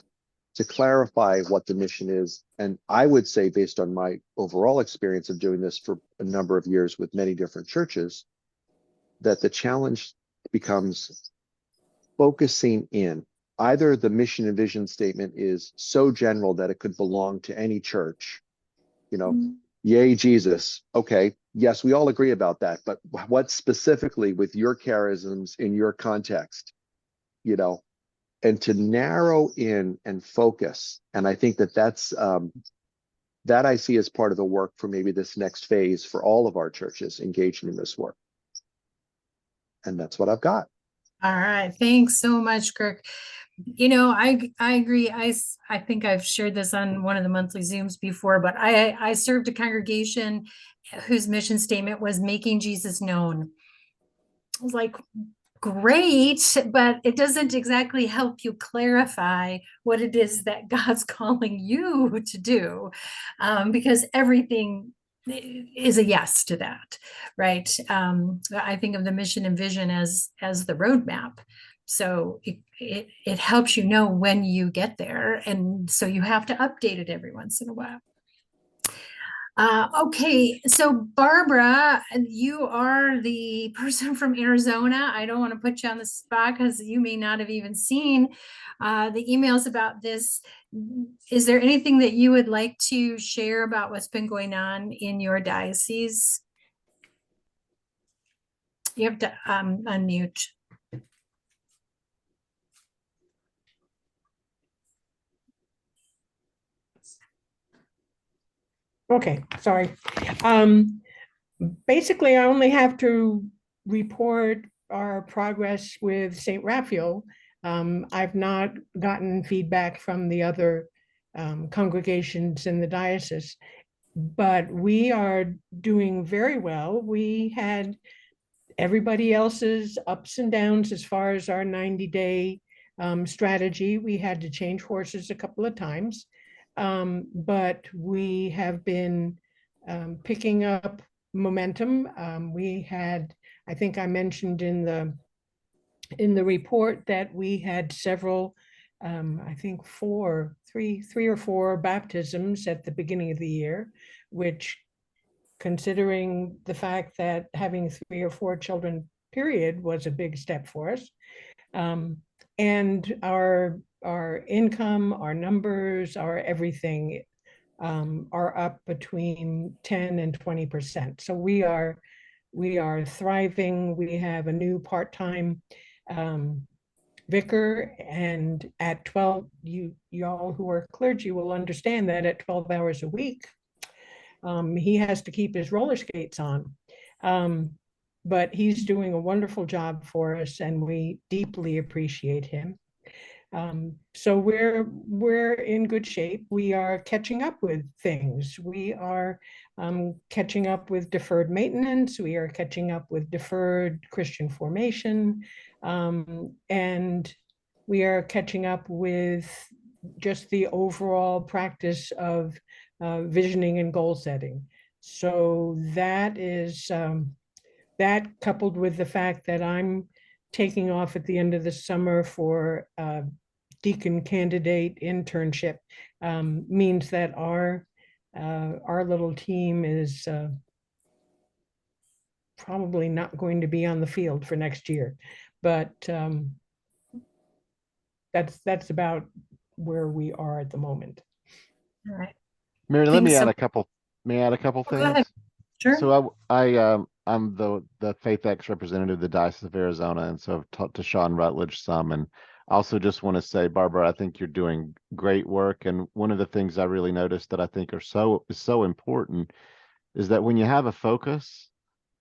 to clarify what the mission is. And I would say, based on my overall experience of doing this for a number of years with many different churches, that the challenge becomes focusing in. Either the mission and vision statement is so general that it could belong to any church, yay, Jesus. Okay, yes, we all agree about that, but what specifically with your charisms in your context, and to narrow in and focus. And I think that's that I see as part of the work for maybe this next phase for all of our churches engaging in this work. And that's what I've got. All right. Thanks so much, Kirk. I agree. I think I've shared this on one of the monthly Zooms before, but I served a congregation whose mission statement was making Jesus known. I was like, great, but it doesn't exactly help you clarify what it is that God's calling you to do, because everything is a yes to that, right? I think of the mission and vision as the roadmap. So it helps you know when you get there. And so you have to update it every once in a while. Okay, so Barbara, you are the person from Arizona. I don't want to put you on the spot because you may not have even seen the emails about this. Is there anything that you would like to share about what's been going on in your diocese? You have to unmute. Okay, sorry. Basically, I only have to report our progress with St. Raphael. I've not gotten feedback from the other congregations in the diocese, but we are doing very well. We had everybody else's ups and downs as far as our 90-day strategy. We had to change horses a couple of times, but we have been picking up momentum. We had, I think I mentioned in the report that we had several, I think three or four baptisms at the beginning of the year, which, considering the fact that having 3 or 4 children, period, was a big step for us. And our income, our numbers, our everything are up between 10 and 20%. So we are thriving. We have a new part-time vicar, and at 12, y'all who are clergy will understand that at 12 hours a week, he has to keep his roller skates on. But he's doing a wonderful job for us, and we deeply appreciate him. So we're in good shape. We are catching up with things. We are catching up with deferred maintenance. We are catching up with deferred Christian formation. And we are catching up with just the overall practice of visioning and goal setting. So that is, that coupled with the fact that I'm taking off at the end of the summer for deacon candidate internship, means that our little team is probably not going to be on the field for next year, but that's about where we are at the moment. All right. Mary, let me Thanks add so- a couple. May I add a couple Go ahead. things? Sure. So I'm the FaithX representative of the Diocese of Arizona, and so I've talked to Sean Rutledge some, and I also just want to say, Barbara, I think you're doing great work. And one of the things I really noticed that I think is so important is that when you have a focus,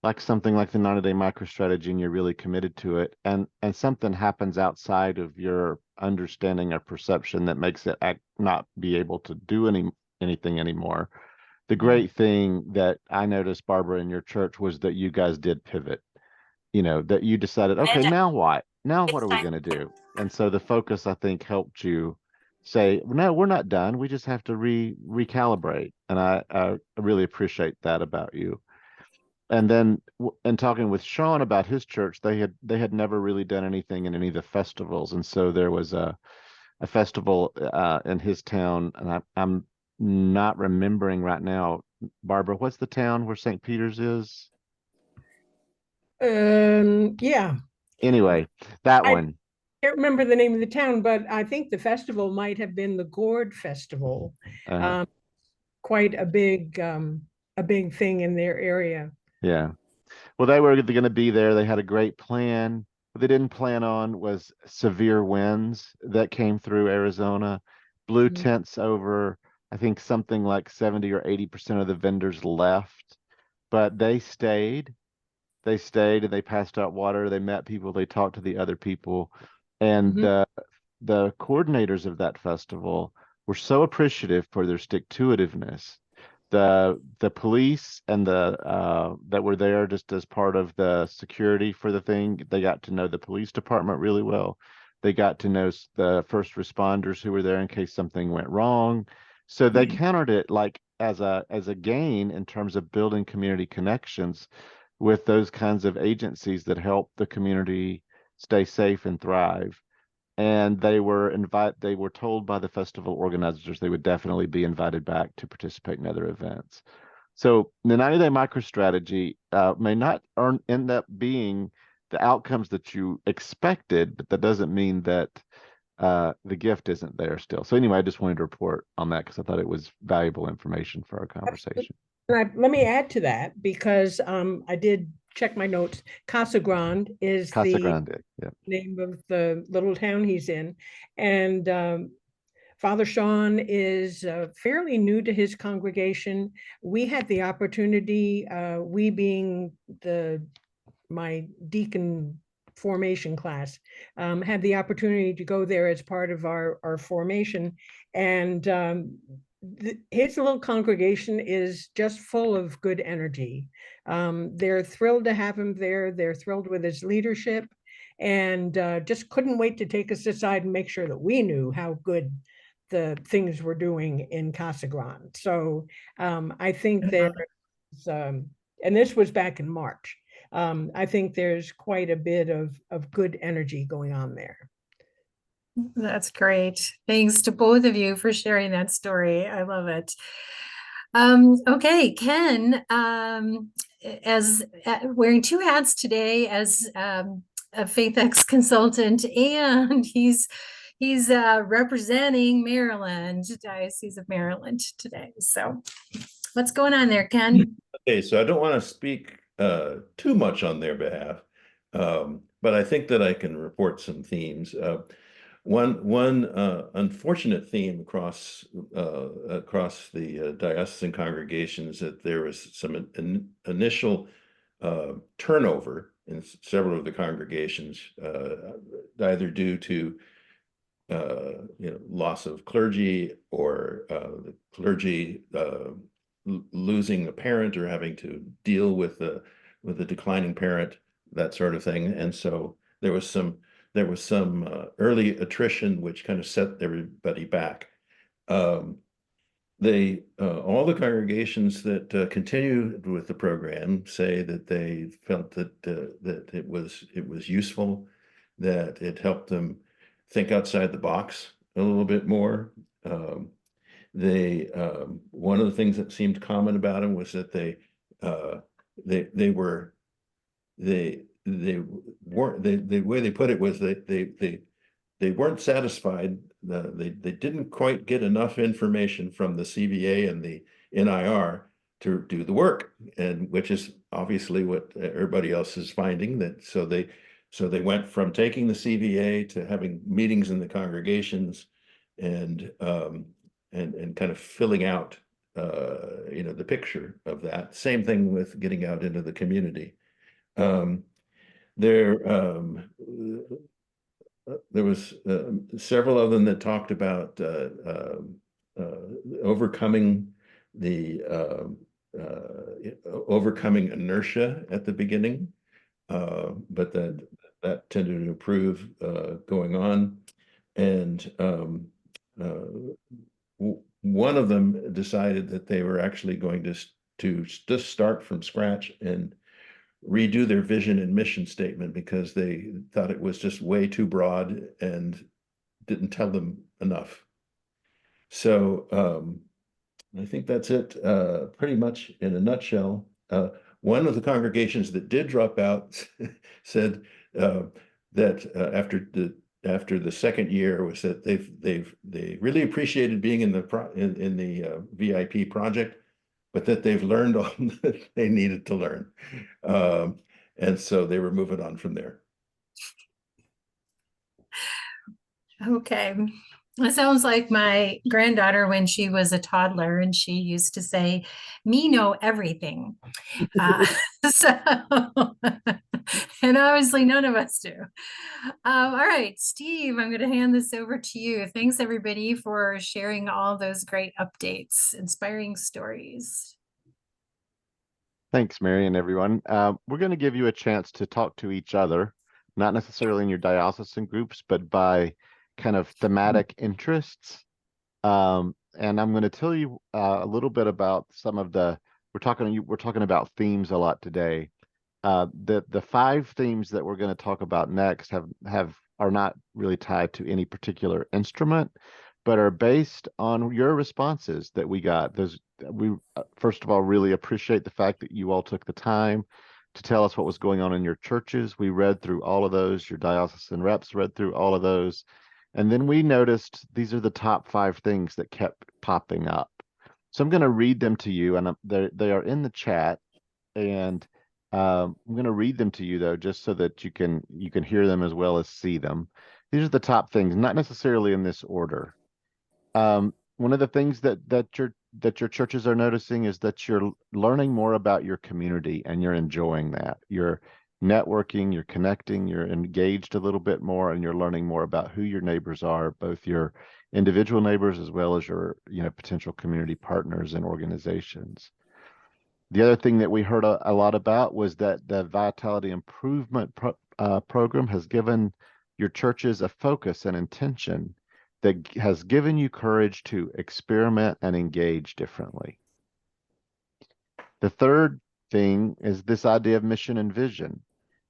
like something like the 90-day microstrategy, and you're really committed to it, and something happens outside of your understanding or perception that makes it not be able to do anything anymore. The great thing that I noticed, Barbara, in your church was that you guys did pivot. That you decided, okay, now what? Now what are we going to do? And so the focus, I think, helped you say, no, we're not done. We just have to recalibrate. And I really appreciate that about you. And then in talking with Sean about his church, they had never really done anything in any of the festivals. And so there was a festival in his town, and I'm not remembering right now. Barbara, what's the town where St. Peter's is? Yeah. Anyway, that one. I can't remember the name of the town, but I think the festival might have been the Gourd Festival. Quite a big thing in their area. Yeah. Well, they were going to be there. They had a great plan. What they didn't plan on was severe winds that came through Arizona, blew tents over. I think something like 70 or 80% of the vendors left, but they stayed. They stayed and they passed out water. They met people. They talked to the other people. And the coordinators of that festival were so appreciative for their stick-to-itiveness. The police and that were there just as part of the security for the thing, they got to know the police department really well. They got to know the first responders who were there in case something went wrong. So they countered it like as a gain in terms of building community connections with those kinds of agencies that help the community stay safe and thrive. And they were told by the festival organizers they would definitely be invited back to participate in other events. So the 90-day microstrategy may not end up being the outcomes that you expected, but that doesn't mean that the gift isn't there still. So anyway, I just wanted to report on that because I thought it was valuable information for our conversation. Let me add to that, because I did check my notes. Casa Grande is Casa the Grande, yeah. name of the little town he's in. And Father Sean is fairly new to his congregation. We had the opportunity, we being my deacon formation class, had the opportunity to go there as part of our formation. And his little congregation is just full of good energy. They're thrilled to have him there. They're thrilled with his leadership, and just couldn't wait to take us aside and make sure that we knew how good the things we're doing in Casa Grande. So I think there's, and this was back in March. I think there's quite a bit of good energy going on there. That's great. Thanks to both of you for sharing that story. I love it. Okay, Ken, as wearing two hats today as a FaithX consultant, and he's representing Maryland, Diocese of Maryland today. So what's going on there, Ken? Okay, so I don't want to speak too much on their behalf, but I think that I can report some themes. One unfortunate theme across the diocesan congregations that there was some initial turnover in several of the congregations, either due to loss of clergy, or the clergy losing a parent or having to deal with a declining parent, that sort of thing. And so there was some early attrition, which kind of set everybody back. All the congregations that continued with the program say that they felt that it was useful, that it helped them think outside the box a little bit more. One of the things that seemed common about them was that they weren't, the way they put it was that they weren't satisfied. They didn't quite get enough information from the CVA and the NIR to do the work, and which is obviously what everybody else is finding. That so they went from taking the CVA to having meetings in the congregations, and kind of filling out the picture of that. Same thing with getting out into the community. There was several of them that talked about overcoming inertia at the beginning, but that tended to improve going on. And one of them decided that they were actually going to just start from scratch and redo their vision and mission statement, because they thought it was just way too broad and didn't tell them enough. So I think that's it, pretty much in a nutshell. One of the congregations that did drop out said that after the second year was that they really appreciated being in the VIP project, but that they've learned all that they needed to learn. And so they were moving on from there. Okay. It sounds like my granddaughter when she was a toddler, and she used to say, "Me know everything." So, and obviously none of us do. All right, Steve, I'm going to hand this over to you. Thanks everybody for sharing all those great updates, inspiring stories. Thanks, Mary, and everyone. We're going to give you a chance to talk to each other, not necessarily in your diocesan groups, but by kind of thematic interests. And I'm going to tell you a little bit about some of we're talking about themes a lot today. The 5 themes that we're going to talk about next are not really tied to any particular instrument, but are based on your responses that we got. We first of all really appreciate the fact that you all took the time to tell us what was going on in your churches. We read through all of those. Your diocesan reps read through all of those. And then we noticed these are the top 5 things that kept popping up. So I'm going to read them to you, and they are in the chat. And I'm going to read them to you, though, just so that you can hear them as well as see them. These are the top things, not necessarily in this order. One of the things that your churches are noticing is that you're learning more about your community and you're enjoying that. You're networking, you're connecting, you're engaged a little bit more, and you're learning more about who your neighbors are, both your individual neighbors as well as your, potential community partners and organizations. The other thing that we heard a lot about was that the Vitality Improvement Program has given your churches a focus and intention that has given you courage to experiment and engage differently. The third thing is this idea of mission and vision,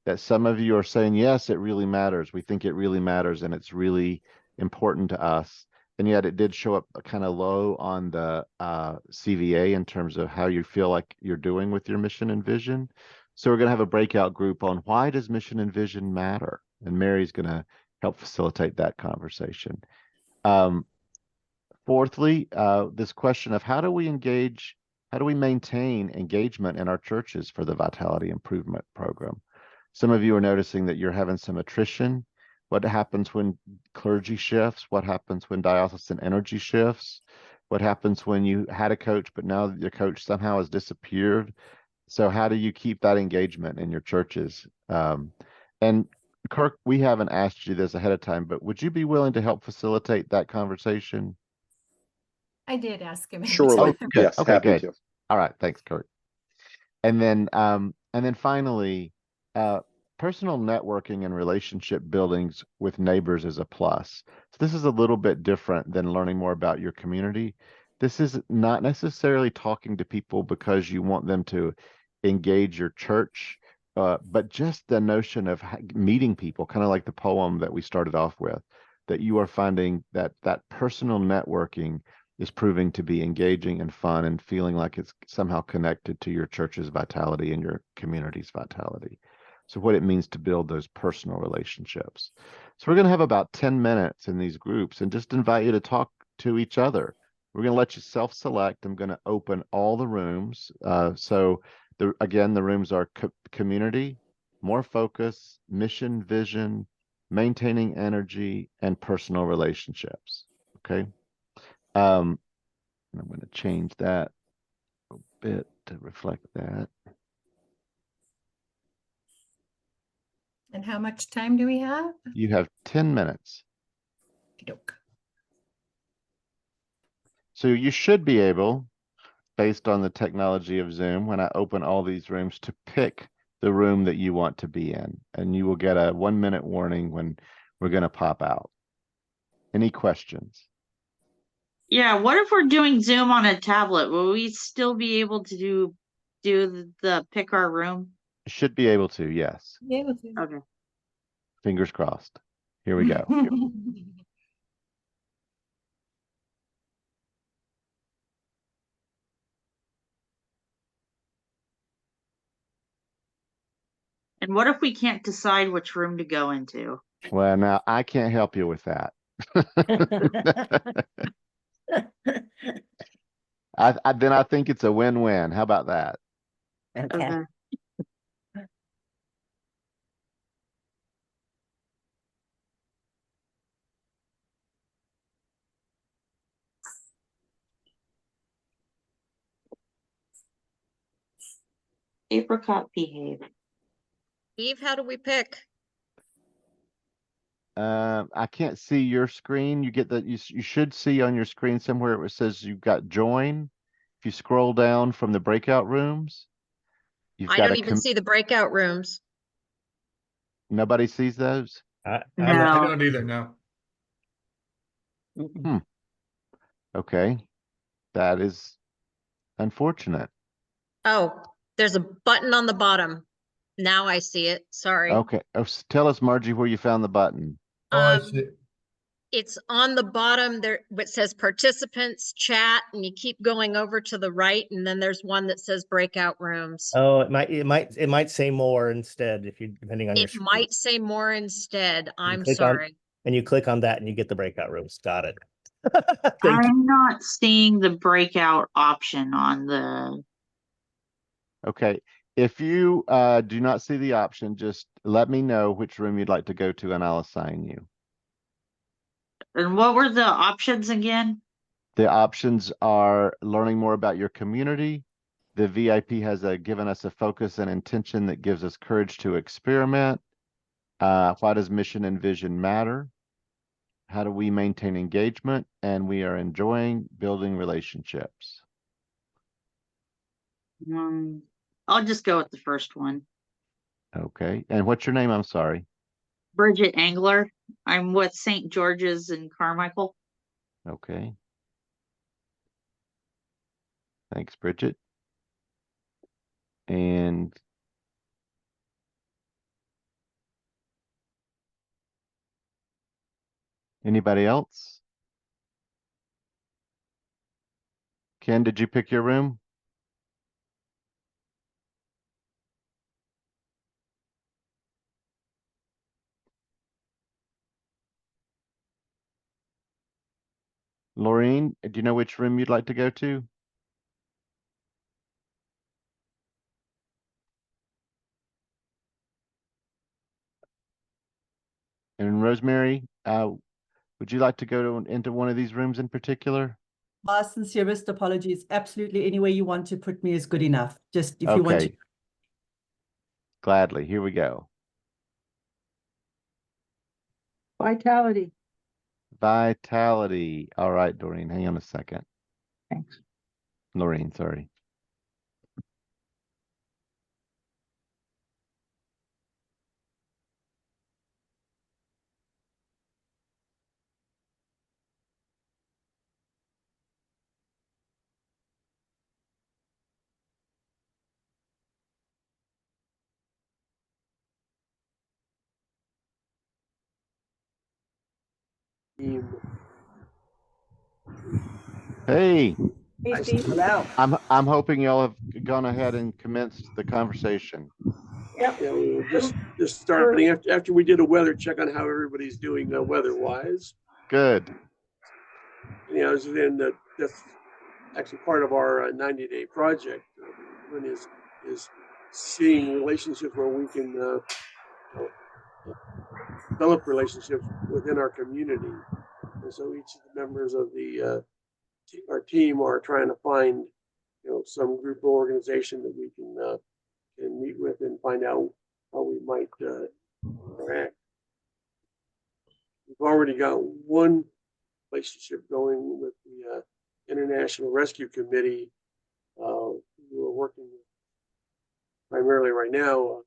that some of you are saying, yes, it really matters. We think it really matters and it's really important to us. And yet it did show up kind of low on the CVA in terms of how you feel like you're doing with your mission and vision. So we're going to have a breakout group on why does mission and vision matter? And Mary's going to help facilitate that conversation. Fourthly, this question of how do we maintain engagement in our churches for the Vitality Improvement Program? Some of you are noticing that you're having some attrition. What happens when clergy shifts? What happens when diocesan energy shifts? What happens when you had a coach, but now your coach somehow has disappeared? So how do you keep that engagement in your churches? And Kirk, we haven't asked you this ahead of time, but would you be willing to help facilitate that conversation? I did ask him. Surely, yes, Okay, happy good. to. All right, thanks, Kirk. And then finally, personal networking and relationship buildings with neighbors is a plus. So this is a little bit different than learning more about your community. This is not necessarily talking to people because you want them to engage your church, but just the notion of meeting people, kind of like the poem that we started off with, that you are finding that personal networking is proving to be engaging and fun and feeling like it's somehow connected to your church's vitality and your community's vitality. So what it means to build those personal relationships. So we're going to have about 10 minutes in these groups and just invite you to talk to each other. We're going to let you self-select. I'm going to open all the rooms. Again, the rooms are community, more focus, mission, vision, maintaining energy, and personal relationships. Okay. I'm going to change that a bit to reflect that. And how much time do we have? You have 10 minutes. Okey-doke. So you should be able, based on the technology of Zoom, when I open all these rooms, to pick the room that you want to be in. And you will get a 1-minute warning when we're going to pop out. Any questions? Yeah, what if we're doing Zoom on a tablet? Will we still be able to do the pick our room? Should be able to, yes. Yeah. Okay. Fingers crossed. Here we go. And what if we can't decide which room to go into? Well, now I can't help you with that. Then I think it's a win-win. How about that? Okay. Apricot behave. Eve, how do we pick? I can't see your screen. You get that you should see on your screen somewhere where it says you've got join. If you scroll down from the breakout rooms, I don't even see the breakout rooms. Nobody sees those? I No. either, no. Okay. That is unfortunate. Oh, there's a button on the bottom. Now I see it. Sorry. Okay. Oh, tell us, Margie, where you found the button. It's on the bottom there. It says participants chat, and you keep going over to the right, and then there's one that says breakout rooms. Oh, it might say more instead if you depending on your It screen. might say more instead. I'm click sorry. And you click on that and you get the breakout rooms. Got it. Thank you. I'm not seeing the breakout option on the. Okay. If you do not see the option, just let me know which room you'd like to go to and I'll assign you. And what were the options again? The options are learning more about your community. The VIP has given us a focus and intention that gives us courage to experiment. Why does mission and vision matter? How do we maintain engagement? And we are enjoying building relationships. I'll just go with the first one. Okay. And what's your name? I'm sorry. Bridget Angler. I'm with St. George's in Carmichael. Okay. Thanks, Bridget. And anybody else? Ken, did you pick your room? Laureen, do you know which room you'd like to go to? And Rosemary, would you like to go into one of these rooms in particular? My sincerest apologies. Absolutely, any way you want to put me is good enough. Just if you want to. Okay. Gladly. Here we go. Vitality. Vitality. All right, Doreen, hang on a second. Thanks. Laureen, sorry. Hey. Hey, Steve. I'm hoping y'all have gone ahead and commenced the conversation. Yep. Yeah, we were just starting after we did a weather check on how everybody's doing weather-wise. Good. You know, then that's actually part of our 90-day project. One is seeing relationships where we can develop relationships within our community. And so each of the members of our team are trying to find, some group or organization that we can meet with and find out how we might interact. We've already got one relationship going with the International Rescue Committee. We're working with primarily right now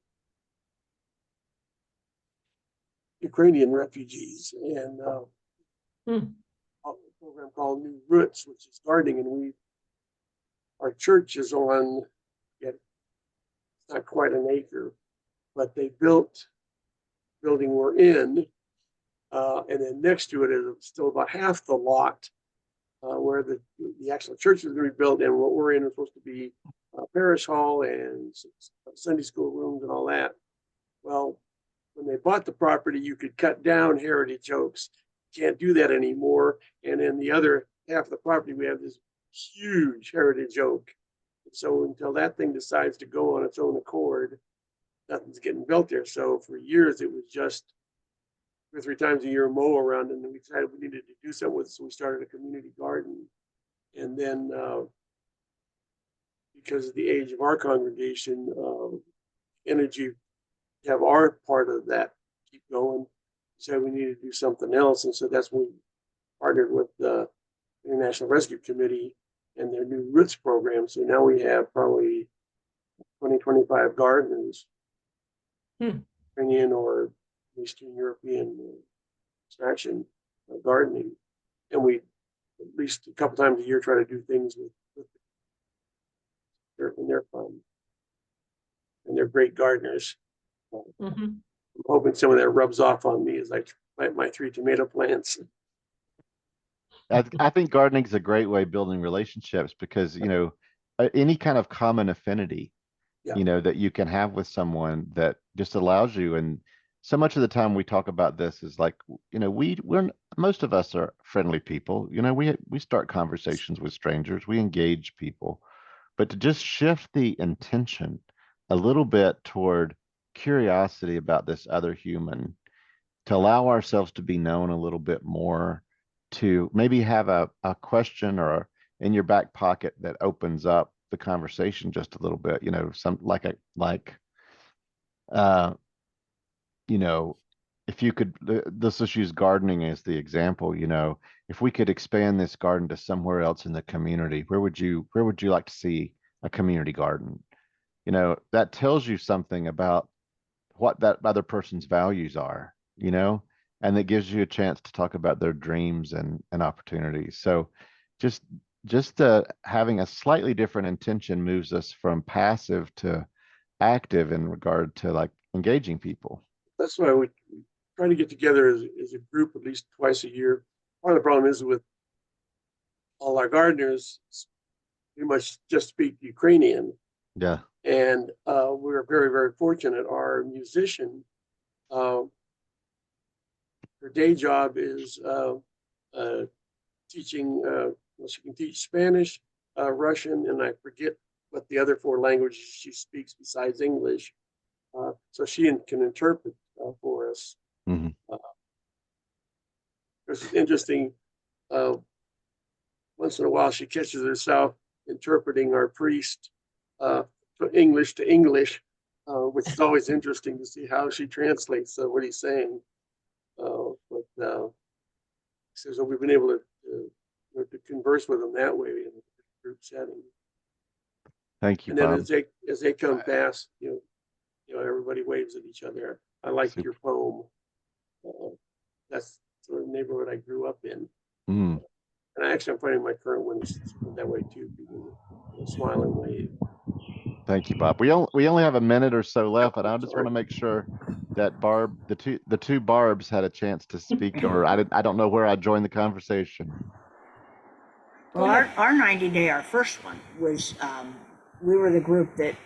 Ukrainian refugees and a program called New Roots, which is gardening, and our church is on, it's not quite an acre, but they built the building we're in, and then next to it is still about half the lot where the actual church is going to be built, and what we're in is supposed to be parish hall and Sunday school rooms and all that. Well, when they bought the property, you could cut down heritage oaks. Can't do that anymore. And in the other half of the property, we have this huge heritage oak. So until that thing decides to go on its own accord, nothing's getting built there. So for years, it was just 2 or 3 times a year mow around, and then we decided we needed to do something with it. So we started a community garden. And then because of the age of our congregation, energy, have our part of that keep going. So we need to do something else. And so that's when we partnered with the International Rescue Committee and their New Roots program. So now we have probably 25 gardeners, Ukrainian or Eastern European extraction gardening. And we at least a couple times a year try to do things with and they're fun. And they're great gardeners. I'm hoping some of that rubs off on me as I plant my 3 tomato plants. I think gardening is a great way of building relationships because, any kind of common affinity, that you can have with someone that just allows you. And so much of the time we talk about this is like, we're most of us are friendly people. We start conversations with strangers, we engage people, but to just shift the intention a little bit toward curiosity about this other human, to allow ourselves to be known a little bit more, to maybe have a question or in your back pocket that opens up the conversation just a little bit, some uh, if you could, let's just use gardening as the example, if we could expand this garden to somewhere else in the community, where would you like to see a community garden? That tells you something about what that other person's values are, and it gives you a chance to talk about their dreams and opportunities. So just having a slightly different intention moves us from passive to active in regard to like engaging people. That's why we try to get together as a group at least twice a year. Part of the problem is with all our gardeners, pretty much just speak Ukrainian. Yeah. And we're very, very fortunate. Our musician, her day job is teaching, she can teach Spanish, Russian, and I forget what the other 4 languages she speaks besides English. So she can interpret for us. Mm-hmm. It's interesting. Once in a while, she catches herself interpreting our priest from English to English, which is always interesting to see how she translates what he's saying. But so we've been able to converse with them that way in a group setting. Thank you, and then Bob. as they come past, everybody waves at each other. I like your poem. That's sort of the neighborhood I grew up in. Mm. And I'm finding my current one is that way too. People smile and wave. Thank you, Bob. We only have a minute or so left, and I just want to make sure that Barb, the two Barbs had a chance to speak, or I don't know where I joined the conversation. Well, our 90-day, our first one was, we were the group that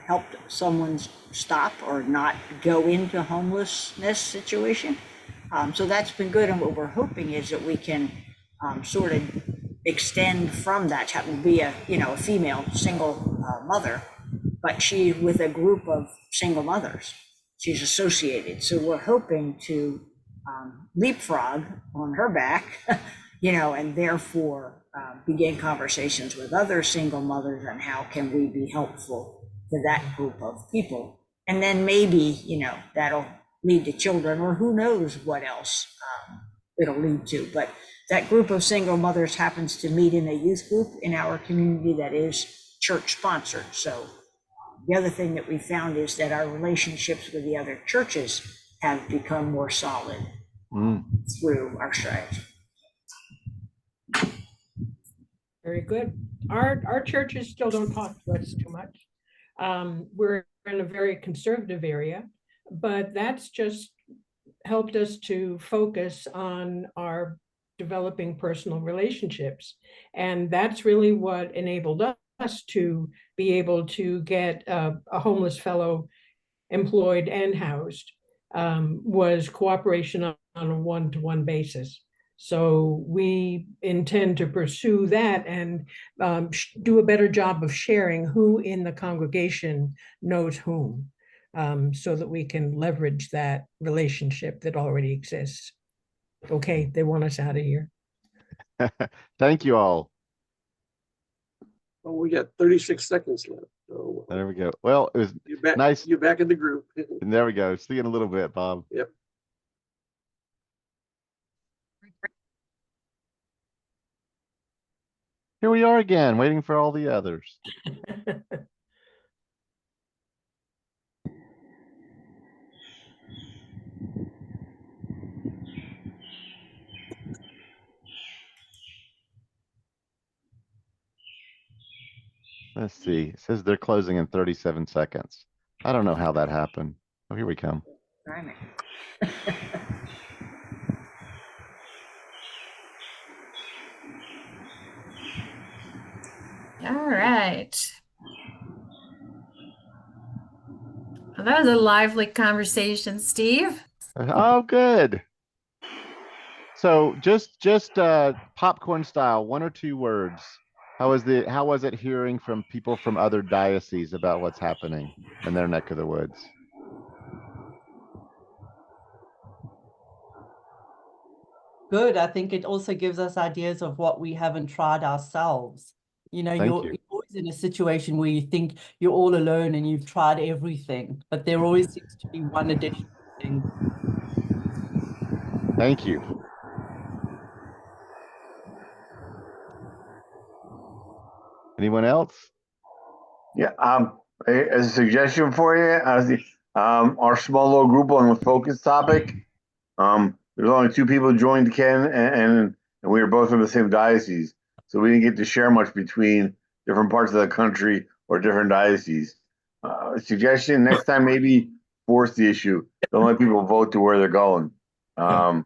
helped someone stop or not go into homelessness situation. So that's been good. And what we're hoping is that we can sort of extend from that. That would be a female single mother, but she with a group of single mothers. She's associated. So we're hoping to leapfrog on her back, and therefore begin conversations with other single mothers on how can we be helpful to that group of people. And then maybe, that'll lead to children, or who knows what else it'll lead to. But that group of single mothers happens to meet in a youth group in our community that is church sponsored. So the other thing that we found is that our relationships with the other churches have become more solid through our strategy. Very good. Our churches still don't talk to us too much. We're in a very conservative area, but that's just helped us to focus on our developing personal relationships. And that's really what enabled us to be able to get a homeless fellow employed and housed, was cooperation on a one-to-one basis. So we intend to pursue that and do a better job of sharing who in the congregation knows whom, so that we can leverage that relationship that already exists. Okay, they want us out of here. Thank you all. Well, we got 36 seconds left. So there we go. Well, it was nice. You're back in the group. And there we go. See you in a little bit, Bob. Yep. Here we are again, waiting for all the others. Let's see. It says they're closing in 37 seconds. I don't know how that happened. Oh, here we come. All right. Well, that was a lively conversation, Steve. Oh, good. So just popcorn style, 1 or 2 words. How was it hearing from people from other dioceses about what's happening in their neck of the woods? good. I think it also gives us ideas of what we haven't tried ourselves. You know, you're always in a situation where you think you're all alone and you've tried everything, but there always seems to be one additional thing. Thank you. Anyone else? Yeah, as a suggestion for you, our small little group on the focus topic, there's only 2 people joined Ken, and we were both from the same diocese, so we didn't get to share much between different parts of the country or different dioceses. Suggestion: next time, maybe force the issue. Don't let people vote to where they're going. I mean,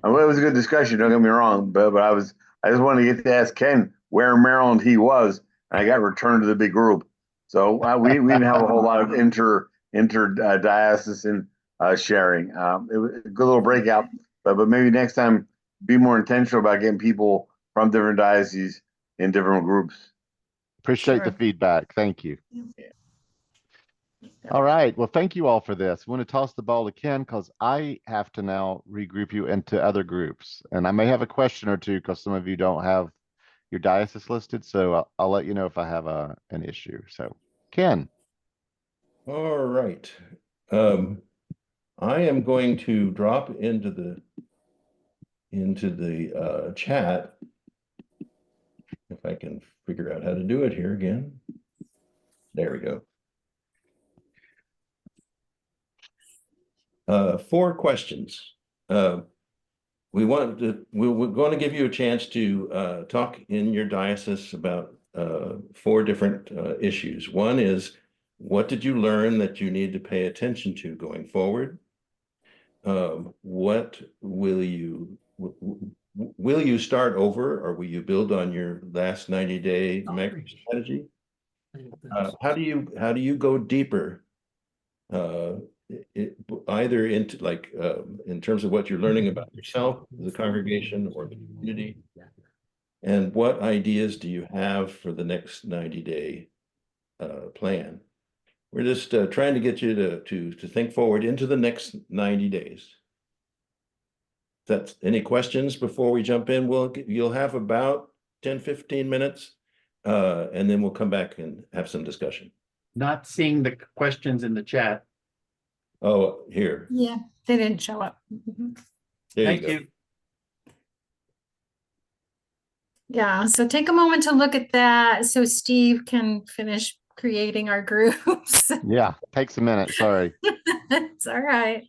it was a good discussion. Don't get me wrong, but I just wanted to get to ask Ken where in Maryland he was, and I got returned to the big group. So we didn't have a whole lot of inter diocesan sharing. It was a good little breakout, but maybe next time be more intentional about getting people from different dioceses in different groups. Appreciate the feedback. Thank you. All right. Well, thank you all for this. I want to toss the ball to Ken because I have to now regroup you into other groups. And I may have a question or two because some of you don't have your diocese listed. So I'll let you know if I have an issue. So Ken. All right. I am going to drop into the chat, if I can figure out how to do it here again. There we go. 4 questions. We're going to give you a chance to talk in your diocese about 4 different issues. One is, what did you learn that you need to pay attention to going forward? What will you start over, or will you build on your last 90-day macro strategy? How do you go deeper? Either into in terms of what you're learning about yourself, the congregation, or the community, and what ideas do you have for the next 90-day plan? We're just trying to get you to think forward into the next 90 days. That's any questions before we jump in? You'll have about 10-15 minutes, and then we'll come back and have some discussion. Not seeing the questions in the chat. Oh, here. Yeah, they didn't show up. There Thank you go. you. Yeah, so take a moment to look at that so Steve can finish creating our groups. Yeah, takes a minute. Sorry. It's all right.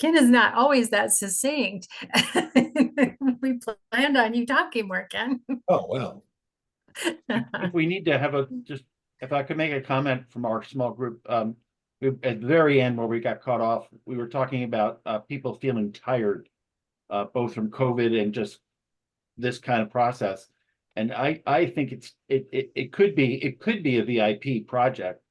Ken is not always that succinct. We planned on you talking more, Ken. Oh, well. If we need to have if I could make a comment from our small group, at the very end where we got caught off, we were talking about people feeling tired, both from COVID and just this kind of process. And I think it could be a VIP project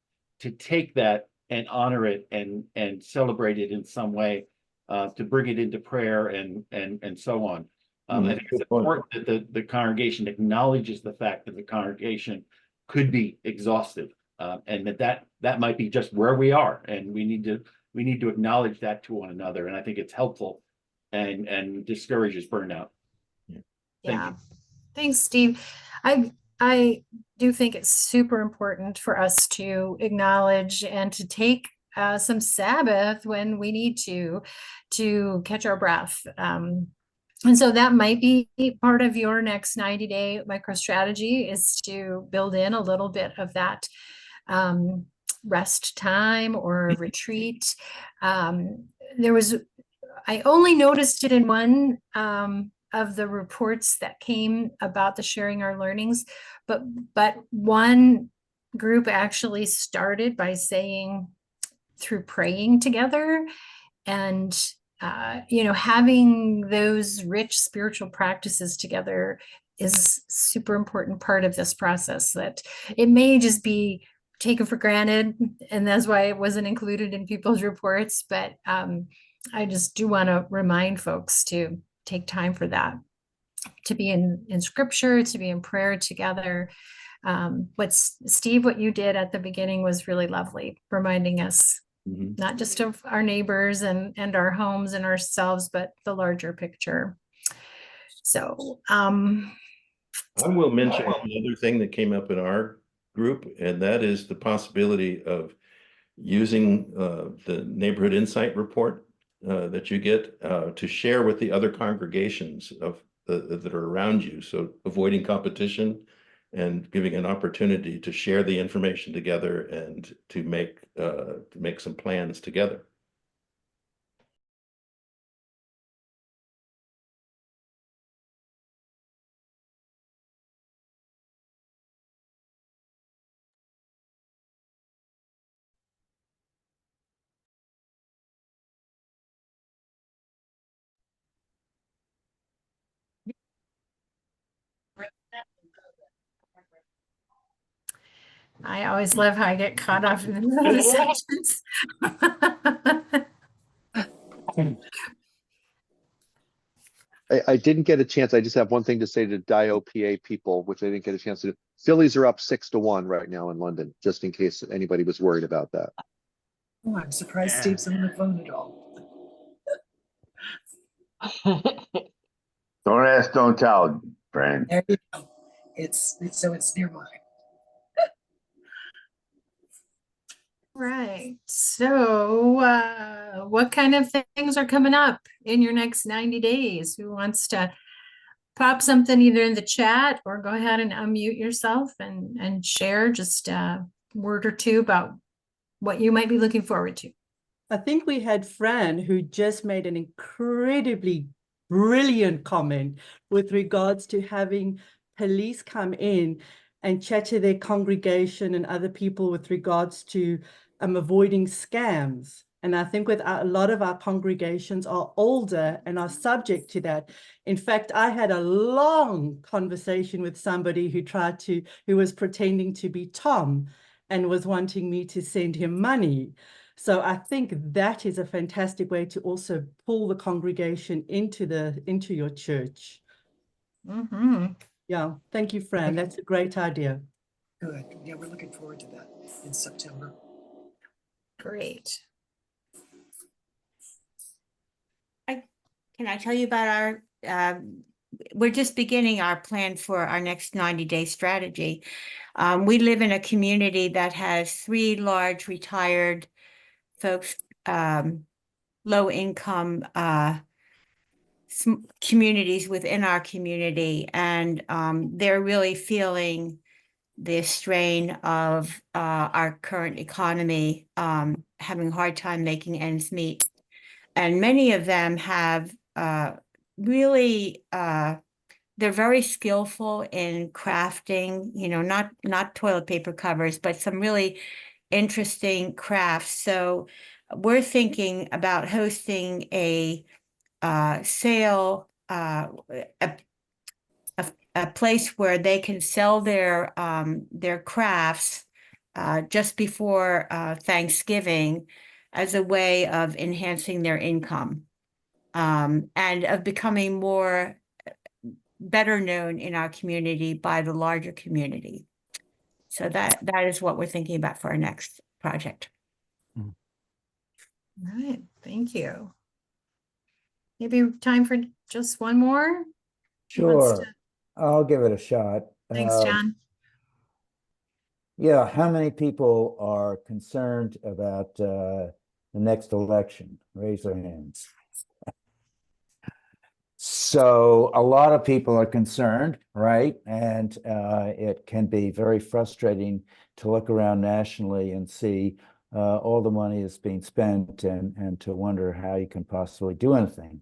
to take that and honor it and celebrate it in some way, to bring it into prayer and so on. I think it's important that the congregation acknowledges the fact that the congregation could be exhaustive, and that might be just where we are, and we need to acknowledge that to one another. And I think it's helpful and discourages burnout. Thank you. Thanks, Steve. I do think it's super important for us to acknowledge and to take some Sabbath when we need to catch our breath. And so that might be part of your next 90-day micro strategy, is to build in a little bit of that rest time or retreat. I only noticed it in one of the reports that came about the sharing our learnings, but one group actually started by saying through praying together, and having those rich spiritual practices together is super important part of this process, that it may just be taken for granted, and that's why it wasn't included in people's reports. But I just do want to remind folks to take time for that, to be in scripture, to be in prayer together. What you did at the beginning was really lovely, reminding us not just of our neighbors and our homes and ourselves, but the larger picture. So, I will mention another thing that came up in our group, and that is the possibility of using the neighborhood insight report that you get to share with the other congregations of that are around you. So avoiding competition and giving an opportunity to share the information together and to make some plans together. I always love how I get caught off in the middle of the sentence. I didn't get a chance. I just have one thing to say to DIOPA people, which I didn't get a chance to do. Phillies are up 6-1 right now in London, just in case anybody was worried about that. Oh, I'm surprised Steve's on the phone at all. Don't ask, don't tell, friend. There you go. It's nearby. Right. So, what kind of things are coming up in your next 90 days? Who wants to pop something either in the chat or go ahead and unmute yourself and share just a word or two about what you might be looking forward to? I think we had Fran who just made an incredibly brilliant comment with regards to having police come in and chat to their congregation and other people with regards to avoiding scams. And I think with a lot of our congregations are older and are subject to that. In fact, I had a long conversation with somebody who was pretending to be Tom and was wanting me to send him money. So I think that is a fantastic way to also pull the congregation into your church. Mm-hmm. Yeah, thank you, Fran. That's a great idea. Good. Yeah, we're looking forward to that in September. Great. Can I tell you about our, we're just beginning our plan for our next 90-day strategy. We live in a community that has 3 large retired folks, low income communities within our community, and they're really feeling the strain of our current economy, having a hard time making ends meet. And many of them have really, they're very skillful in crafting, not toilet paper covers, but some really interesting crafts. So we're thinking about hosting a sale, a place where they can sell their crafts just before Thanksgiving as a way of enhancing their income and of becoming better known in our community by the larger community. So that is what we're thinking about for our next project. All right, thank you. Maybe time for just one more? Sure, I'll give it a shot. Thanks, John. Yeah, how many people are concerned about the next election? Raise their hands. So a lot of people are concerned, right? And it can be very frustrating to look around nationally and see all the money that's being spent and to wonder how you can possibly do anything.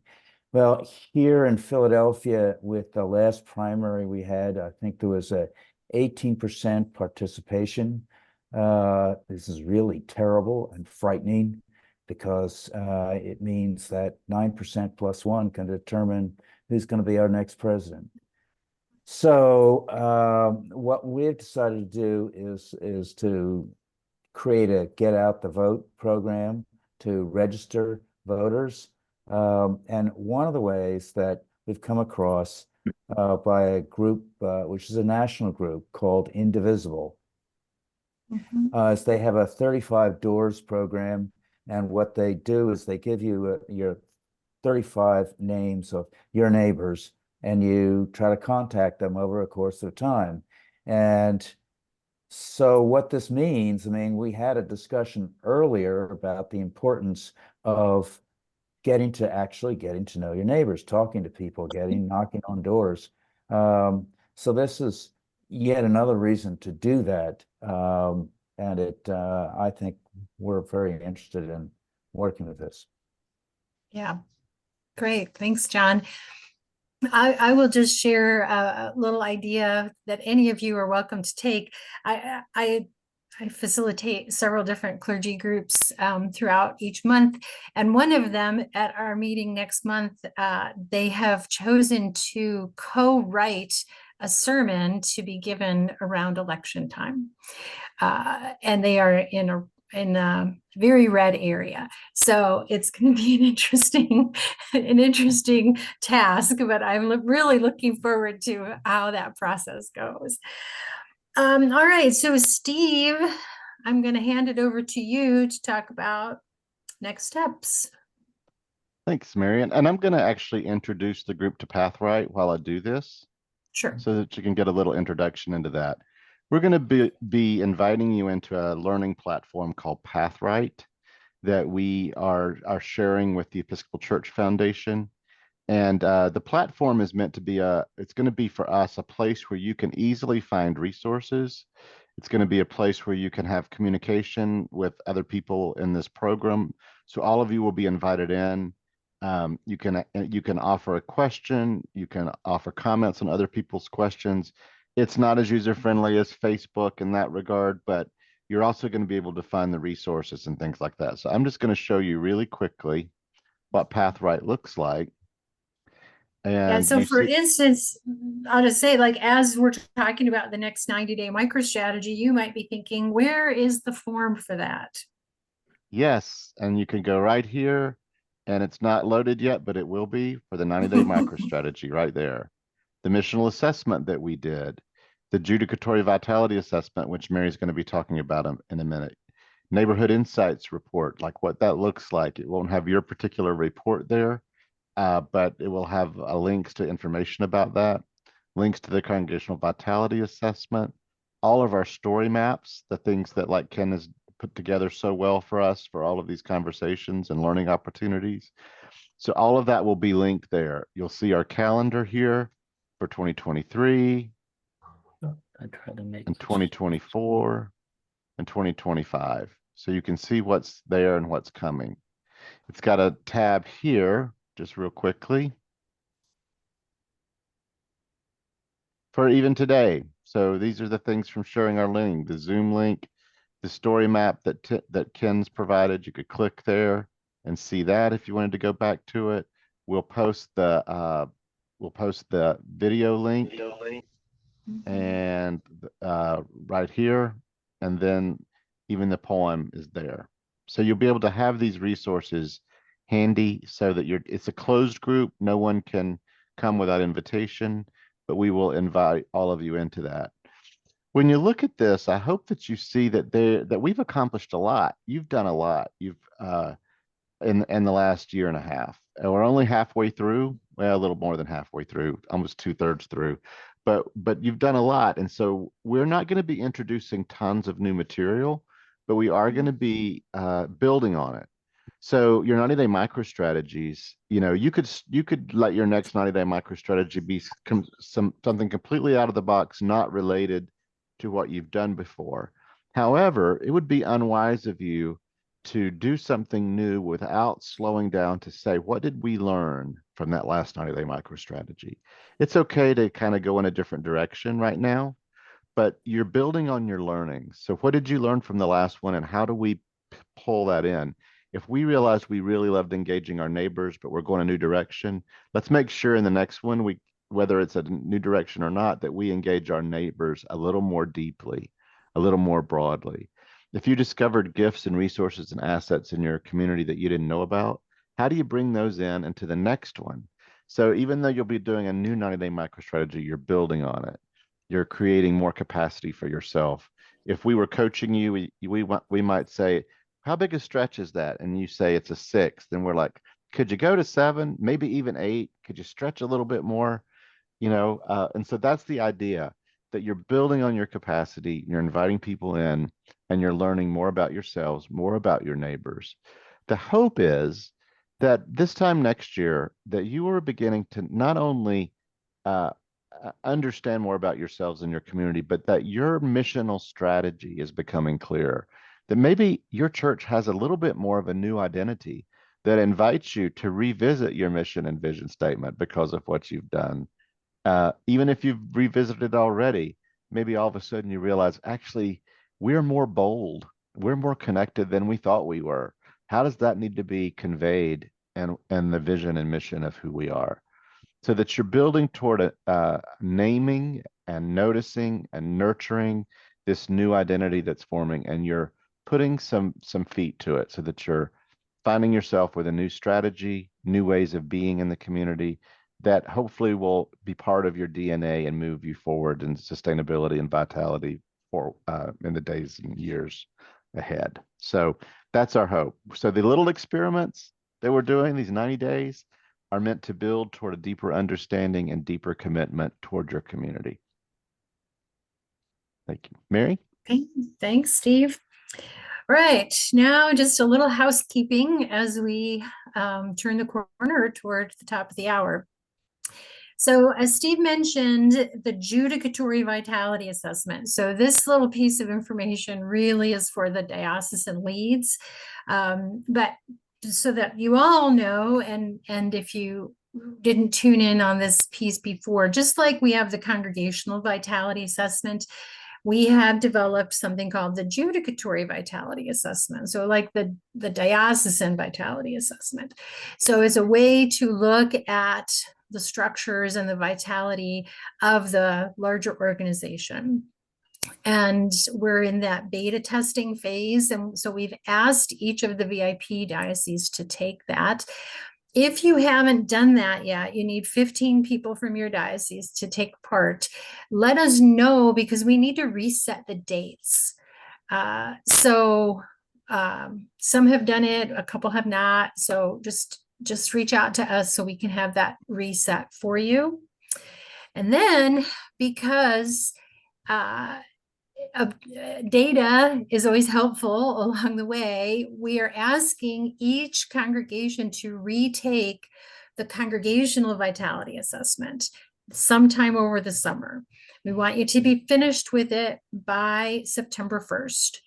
Well, here in Philadelphia, with the last primary we had, I think there was a 18% participation. This is really terrible and frightening because it means that 9% plus 1 can determine who's going to be our next president. So what we've decided to do is to create a get out the vote program to register voters. And one of the ways that we've come across by a group, which is a national group called Indivisible, is they have a 35 Doors program And what they do is they give you your 35 names of your neighbors, and you try to contact them over a course of time. And so what this means, I mean, we had a discussion earlier about the importance of getting to know your neighbors, talking to people, knocking on doors. So this is yet another reason to do that. And I think we're very interested in working with this. Yeah, great. Thanks, John. I will just share a little idea that any of you are welcome to take. I facilitate several different clergy groups throughout each month. And one of them at our meeting next month, they have chosen to co-write a sermon to be given around election time. And they are in a very red area. So it's going to be an interesting task, but I'm really looking forward to how that process goes. All right, so Steve, I'm going to hand it over to you to talk about next steps. Thanks, Marian. And I'm going to actually introduce the group to Pathwright while I do this. Sure. So that you can get a little introduction into that. We're going to be inviting you into a learning platform called Pathwright that we are sharing with the Episcopal Church Foundation. And the platform is meant to be it's going to be for us a place where you can easily find resources. It's going to be a place where you can have communication with other people in this program. So all of you will be invited in. You can offer a question. You can offer comments on other people's questions. It's not as user-friendly as Facebook in that regard, but you're also going to be able to find the resources and things like that. So I'm just going to show you really quickly what Pathwright looks like. And so for instance, I'll just say, like, as we're talking about the next 90-day microstrategy, you might be thinking, where is the form for that? Yes, and you can go right here, and it's not loaded yet, but it will be for the 90-day microstrategy right there. The missional assessment that we did, the judicatory vitality assessment, which Mary's going to be talking about in a minute. Neighborhood insights report, like what that looks like. It won't have your particular report there, but it will have links to information about that, links to the congregational vitality assessment, all of our story maps, the things that like Ken has put together so well for us for all of these conversations and learning opportunities. So all of that will be linked there. You'll see our calendar here for 2023, and 2024, and 2025. So you can see what's there and what's coming. It's got a tab here, just real quickly, for even today. So these are the things from sharing our learning, the Zoom link, the story map that Ken's provided. You could click there and see that if you wanted to go back to it. We'll post the video link and right here, and then even the poem is there. So you'll be able to have these resources handy so that it's a closed group. No one can come without invitation, but we will invite all of you into that. When you look at this, I hope that you see that we've accomplished a lot. You've done a lot. You've in the last year and a half. And we're only halfway through, well, a little more than halfway through, almost 2/3 through. But you've done a lot. And so we're not going to be introducing tons of new material, but we are going to be building on it. So your 90-day microstrategies, you could let your next 90-day microstrategy be something completely out of the box, not related to what you've done before. However, it would be unwise of you to do something new without slowing down to say, what did we learn from that last 90-day microstrategy? It's okay to kind of go in a different direction right now, but you're building on your learnings. So what did you learn from the last one, and how do we pull that in? If we realize we really loved engaging our neighbors, but we're going a new direction, let's make sure in the next one, whether it's a new direction or not, that we engage our neighbors a little more deeply, a little more broadly. If you discovered gifts and resources and assets in your community that you didn't know about, how do you bring those into the next one? So even though you'll be doing a new 90-day microstrategy, you're building on it. You're creating more capacity for yourself. If we were coaching you, we might say, how big a stretch is that? And you say it's a 6, then we're like, could you go to 7, maybe even 8? Could you stretch a little bit more? And so that's the idea, that you're building on your capacity, you're inviting people in, and you're learning more about yourselves, more about your neighbors. The hope is that this time next year, that you are beginning to not only understand more about yourselves and your community, but that your missional strategy is becoming clearer. That maybe your church has a little bit more of a new identity that invites you to revisit your mission and vision statement because of what you've done. Even if you've revisited already, maybe all of a sudden you realize, actually, we're more bold. We're more connected than we thought we were. How does that need to be conveyed and the vision and mission of who we are? So that you're building toward naming and noticing and nurturing this new identity that's forming, and you're putting some feet to it so that you're finding yourself with a new strategy, new ways of being in the community that hopefully will be part of your DNA and move you forward in sustainability and vitality for in the days and years ahead. So that's our hope. So the little experiments that we're doing, these 90 days, are meant to build toward a deeper understanding and deeper commitment toward your community. Thank you. Mary? Okay, thanks, Steve. Right, now just a little housekeeping as we turn the corner toward the top of the hour. So as Steve mentioned, the judicatory vitality assessment. So this little piece of information really is for the diocesan leads, but so that you all know, and if you didn't tune in on this piece before, just like we have the congregational vitality assessment, we have developed something called the judicatory vitality assessment. So like the diocesan vitality assessment. So it's a way to look at the structures and the vitality of the larger organization. And we're in that beta testing phase. And so we've asked each of the VIP dioceses to take that. If you haven't done that yet, you need 15 people from your diocese to take part. Let us know, because we need to reset the dates. Some have done it, a couple have not. So just reach out to us so we can have that reset for you. And then, because data is always helpful along the way, we are asking each congregation to retake the congregational vitality assessment sometime over the summer. We want you to be finished with it by September 1st.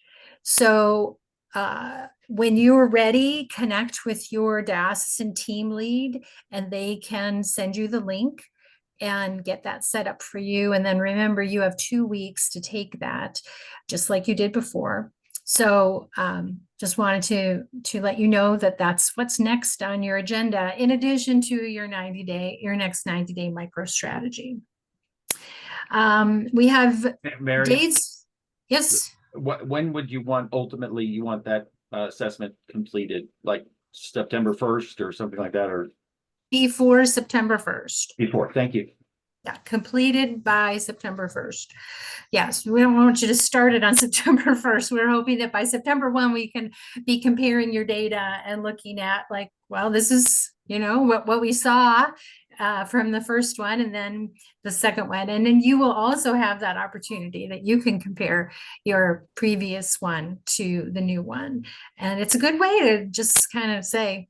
So when you're ready, connect with your diocesan team lead and they can send you the link and get that set up for you. And then remember, you have 2 weeks to take that, just like you did before. So just wanted to let you know that that's what's next on your agenda, in addition to your next 90-day micro strategy. We have Mary, dates. Yes. When would you want, ultimately, you want that assessment completed? Like September 1st or something like that, or? Before September 1st. Before, thank you. Yeah, completed by September 1st. Yes, we don't want you to start it on September 1st. We're hoping that by September 1, we can be comparing your data and looking at, like, well, this is, what we saw from the first one and then the second one. And then you will also have that opportunity that you can compare your previous one to the new one. And it's a good way to just kind of say,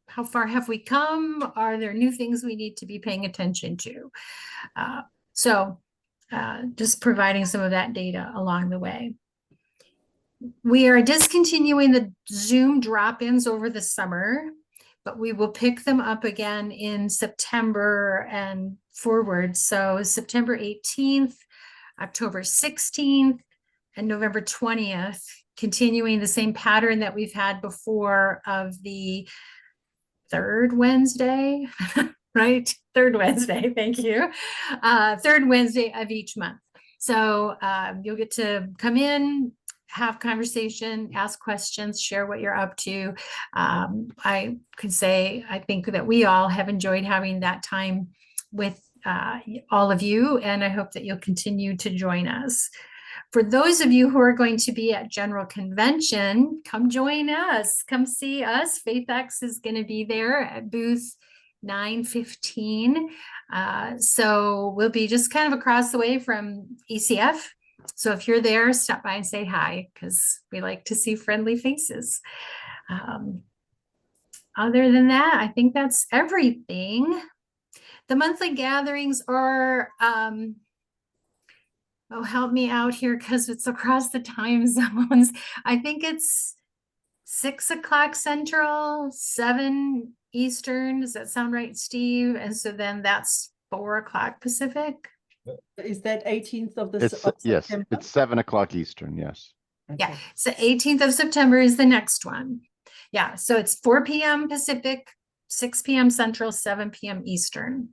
how far have we come? Are there new things we need to be paying attention to? Just providing some of that data along the way. We are discontinuing the Zoom drop-ins over the summer, but we will pick them up again in September and forward. So September 18th, October 16th, and November 20th, continuing the same pattern that we've had before of the third Wednesday, right? Third Wednesday, thank you. Third Wednesday of each month. So you'll get to come in, have conversation, ask questions, share what you're up to. I could say, I think that we all have enjoyed having that time with all of you, and I hope that you'll continue to join us. For those of you who are going to be at General Convention, come join us. Come see us. FaithX is going to be there at booth 915. So we'll be just kind of across the way from ECF. So if you're there, stop by and say hi, because we like to see friendly faces. Other than that, I think that's everything. The monthly gatherings are, oh, help me out here because it's across the time zones. I think it's 6 o'clock Central, 7 Eastern. Does that sound right, Steve? And so then that's 4 o'clock Pacific. Is that 18th of Yes, September? it's 7 o'clock Eastern. Yes. Yeah, so 18th of September is the next one. Yeah, so it's 4 p.m. Pacific, 6 p.m. Central, 7 p.m. Eastern.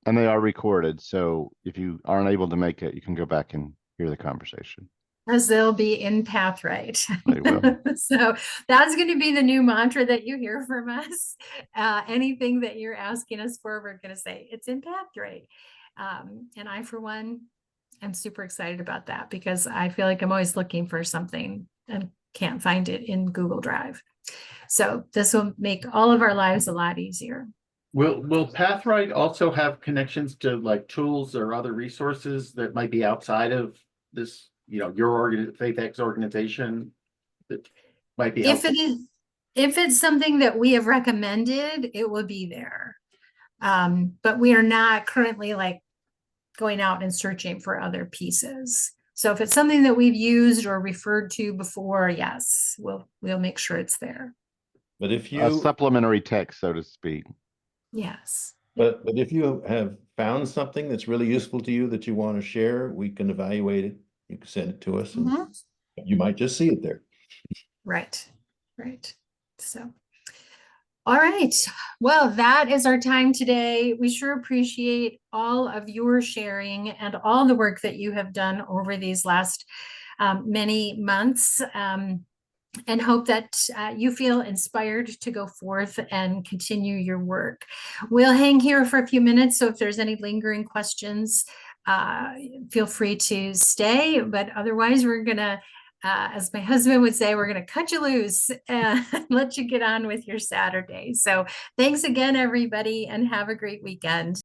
And they are recorded. So if you aren't able to make it, you can go back and hear the conversation. As they'll be in Pathwright. They will. So that's going to be the new mantra that you hear from us. Anything that you're asking us for, we're going to say it's in Pathwright. And I, for one, am super excited about that because I feel like I'm always looking for something and can't find it in Google Drive. So this will make all of our lives a lot easier. Will Pathwright also have connections to like tools or other resources that might be outside of this, you know, your FaithX organization that might be helpful? If it's something that we have recommended, it will be there. But we are not currently like going out and searching for other pieces. So if it's something that we've used or referred to before, yes, we'll make sure it's there. But if you a supplementary text, so to speak. Yes. But if you have found something that's really useful to you that you want to share, we can evaluate it. You can send it to us, and you might just see it there. Right. So, all right. Well, that is our time today. We sure appreciate all of your sharing and all the work that you have done over these last many months. And hope that you feel inspired to go forth and continue your work. We'll hang here for a few minutes, so if there's any lingering questions, feel free to stay. But otherwise, we're going to, as my husband would say, we're going to cut you loose and let you get on with your Saturday. So thanks again, everybody, and have a great weekend.